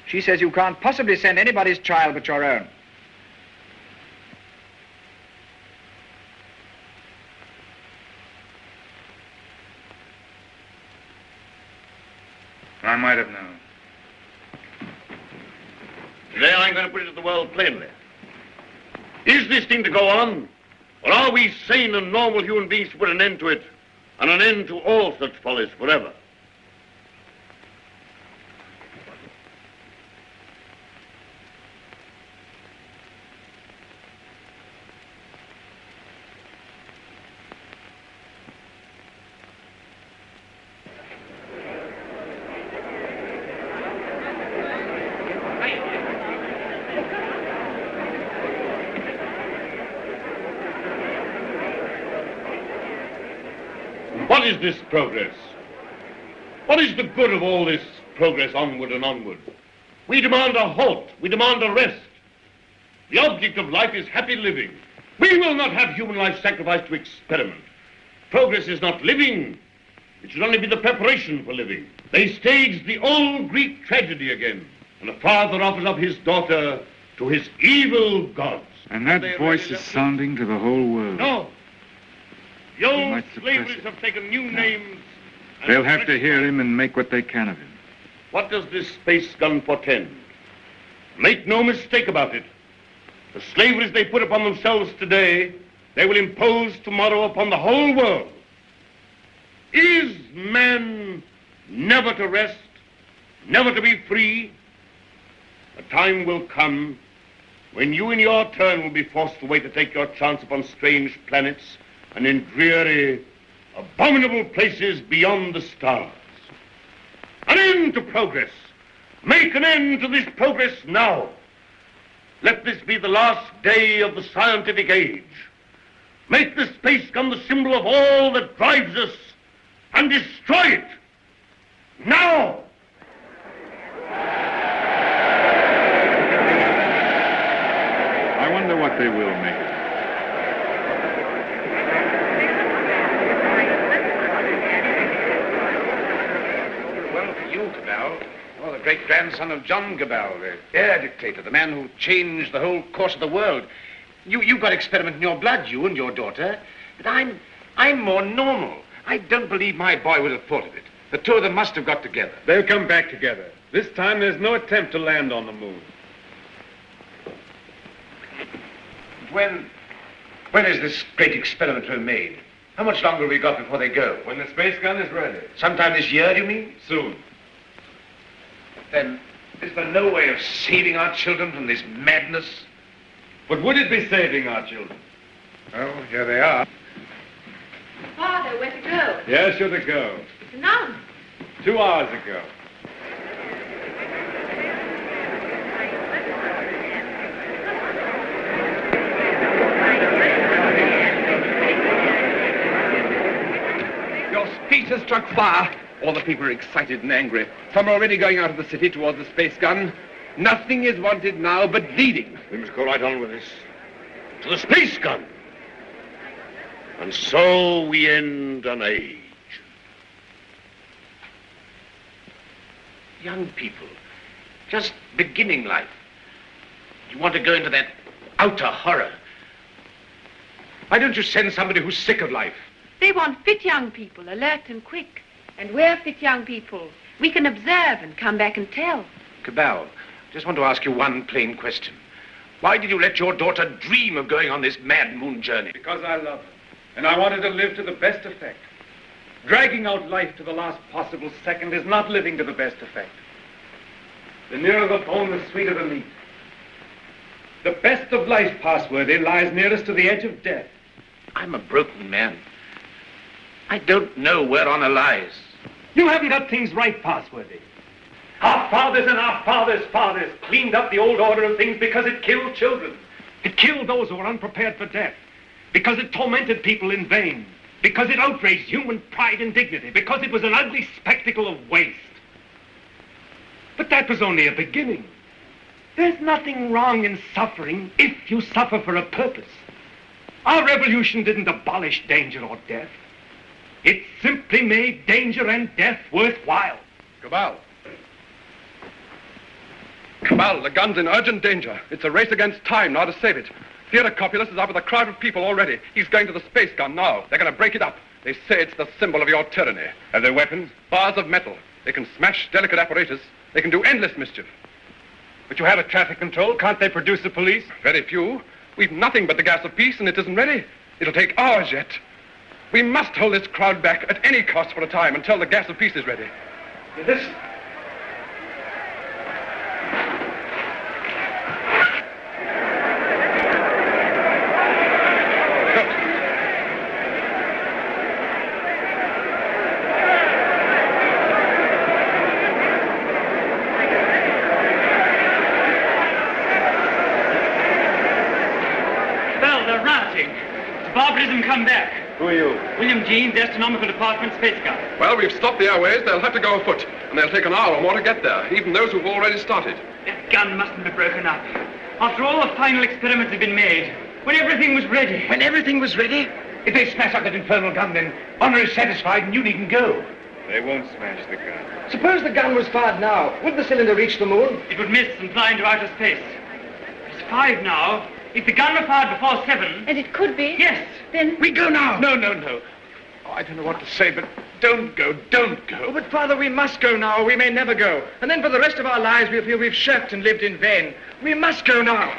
She says you can't possibly send anybody's child but your own. I might have known. Today I'm going to put it to the world plainly. Is this thing to go on? Or are we sane and normal human beings to put an end to it, and an end to all such follies forever? What is this progress? What is the good of all this progress onward and onward? We demand a halt. We demand a rest. The object of life is happy living. We will not have human life sacrificed to experiment. Progress is not living. It should only be the preparation for living. They staged the old Greek tragedy again, and a father offers up his daughter to his evil gods. And that voice is sounding to the whole world. No. The old slaveries have taken new names. They'll have to hear him and make what they can of him. What does this space gun portend? Make no mistake about it. The slaveries they put upon themselves today, they will impose tomorrow upon the whole world. Is man never to rest, never to be free? A time will come when you in your turn will be forced away to take your chance upon strange planets and in dreary, abominable places beyond the stars. An end to progress. Make an end to this progress now. Let this be the last day of the scientific age. Make the space gun the symbol of all that drives us, and destroy it. Now! I wonder what they will make it. Oh, the great-grandson of John Cabell, the air dictator, the man who changed the whole course of the world. You've got experiment in your blood, you and your daughter. But I'm more normal. I don't believe my boy would have thought of it. The two of them must have got together. They'll come back together. This time there's no attempt to land on the moon. When is this great experiment to be made? How much longer have we got before they go? When the space gun is ready. Sometime this year, do you mean? Soon. Then, is there no way of saving our children from this madness? But would it be saving our children? Well, here they are. Father, where to go? Yes, you're to go. It's announced. 2 hours ago. Your speech has struck fire. All the people are excited and angry. Some are already going out of the city towards the space gun. Nothing is wanted now but leading. We must go right on with this. To the space gun. And so we end an age. Young people, just beginning life. You want to go into that outer horror. Why don't you send somebody who's sick of life? They want fit young people, alert and quick. And we're fit young people. We can observe and come back and tell. Cabell, just want to ask you one plain question. Why did you let your daughter dream of going on this mad moon journey? Because I love her, and I wanted to live to the best effect. Dragging out life to the last possible second is not living to the best effect. The nearer the bone, the sweeter the meat. The best of life, Passworthy, lies nearest to the edge of death. I'm a broken man. I don't know where honor lies. You haven't got things right, Passworthy. Our fathers and our fathers' fathers cleaned up the old order of things because it killed children. It killed those who were unprepared for death. Because it tormented people in vain. Because it outraged human pride and dignity. Because it was an ugly spectacle of waste. But that was only a beginning. There's nothing wrong in suffering if you suffer for a purpose. Our revolution didn't abolish danger or death. It simply made danger and death worthwhile. Cabal. Cabal, the gun's in urgent danger. It's a race against time now to save it. Theodore Copulus is up with a crowd of people already. He's going to the space gun now. They're going to break it up. They say it's the symbol of your tyranny. Have they weapons? Bars of metal. They can smash delicate apparatus. They can do endless mischief. But you have a traffic control. Can't they produce the police? Very few. We've nothing but the gas of peace, and it isn't ready. It'll take hours yet. We must hold this crowd back at any cost for a time until the gas of peace is ready. Listen. Barbarism come back. Who are you? William Jeans, Astronomical Department, Space Gun. Well, we've stopped the airways. They'll have to go afoot, and they'll take an hour or more to get there, even those who've already started. That gun mustn't be broken up. After all the final experiments had been made, when everything was ready. When everything was ready? If they smash up that infernal gun, then honor is satisfied and you needn't go. They won't smash the gun. Suppose the gun was fired now. Would the cylinder reach the moon? It would miss and fly into outer space. It's 5 now. If the gun were fired before 7... And it could be? Yes. Then... We go now. No. Oh, I don't know what to say, but don't go. Oh, but, Father, we must go now, or we may never go. And then for the rest of our lives, we'll feel we've shirked and lived in vain. We must go now.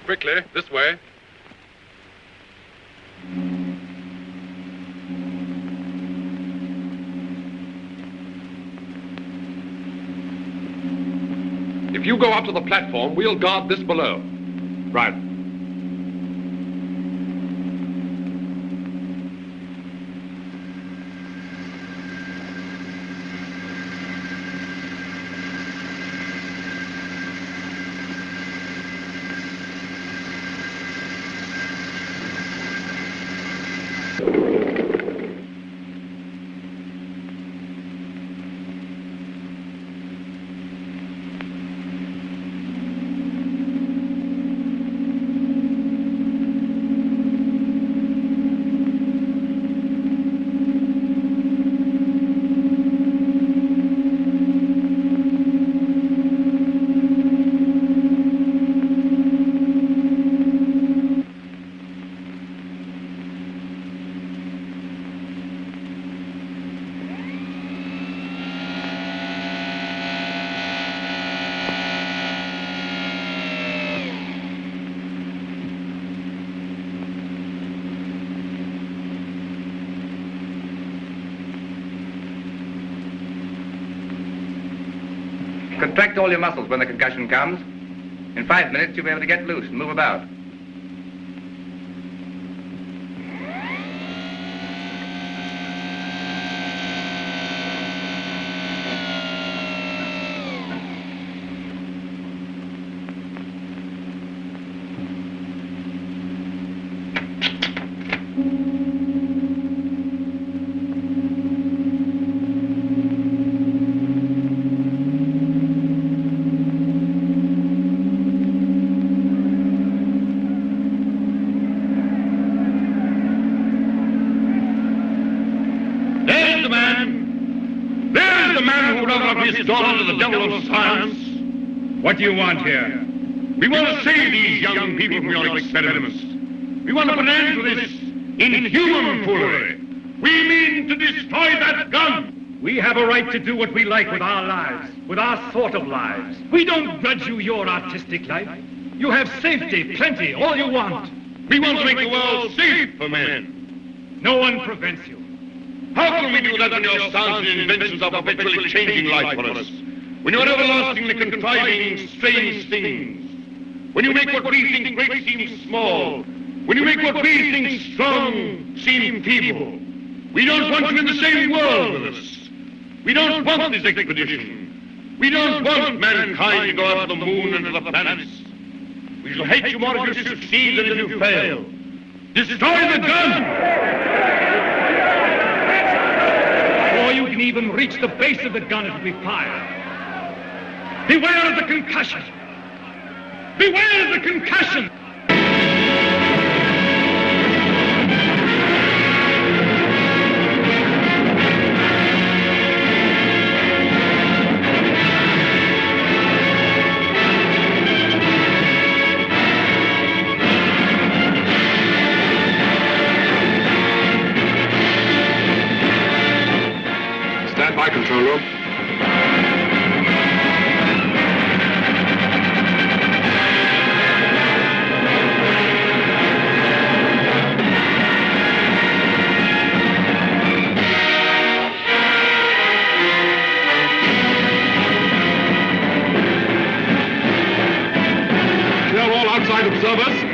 Quickly, this way. If you go up to the platform, we'll guard this below. Right. Contract all your muscles when the concussion comes. In 5 minutes, you'll be able to get loose and move about. His daughter to the devil of science. What do you want here? We want to save these young people from your experiments. We want to put an end to this inhuman foolery. We mean to destroy that gun. We have a right to do what we like with our lives, with our sort of lives. We don't grudge you your artistic life. You have safety, plenty, all you want. We want to make the world safe for men. No one prevents you. How can we do that when your science and inventions are perpetually changing life for us? When you're everlastingly contriving strange things? When you make what we think great seem small? When you make what we think strong seem feeble? We don't want you in the same world with us. We don't want this expedition. We don't want mankind to go out to the moon and to the planets. We shall hate you more if you succeed than if you fail. Destroy the gun! Before you can even reach the base of the gun, it will be fired. Beware of the concussion! Beware of the concussion! Stand by, control room. Clear all outside observers.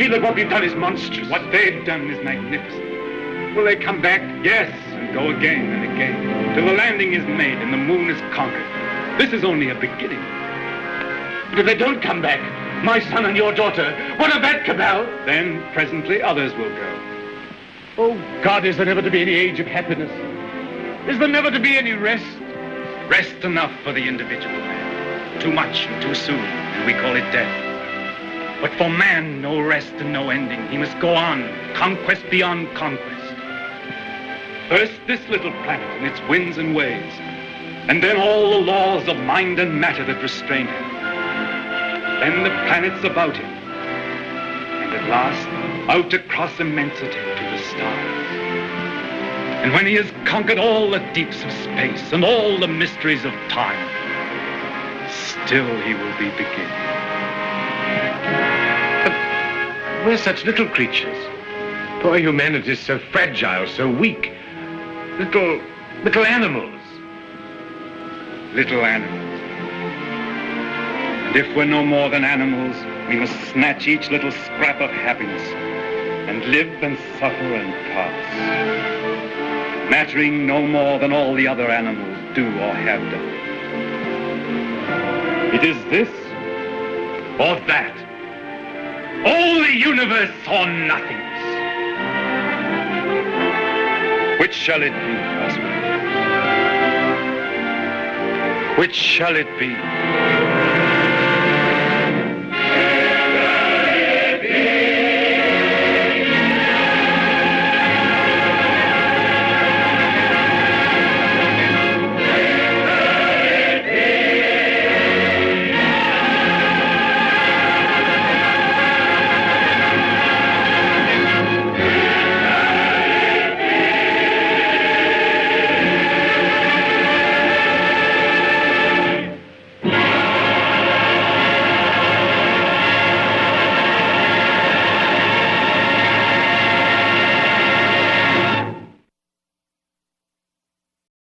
That what we've done is monstrous. What they've done is magnificent. Will they come back? Yes, and go again and again, till the landing is made and the moon is conquered. This is only a beginning. But if they don't come back, my son and your daughter, what of that cabal? Then, presently, others will go. Oh, God, is there never to be any age of happiness? Is there never to be any rest? Rest enough for the individual man. Too much and too soon, and we call it death. But for man, no rest and no ending. He must go on, conquest beyond conquest. First, this little planet and its winds and waves, and then all the laws of mind and matter that restrain him. Then the planets about him, and at last, out across immensity to the stars. And when he has conquered all the deeps of space and all the mysteries of time, still he will be beginning. But we're such little creatures. Poor humanity is so fragile, so weak. Little animals. Little animals. And if we're no more than animals, we must snatch each little scrap of happiness and live and suffer and pass, mattering no more than all the other animals do or have done. It is this or that. All the universe or nothingness. Which shall it be, husband? Which shall it be?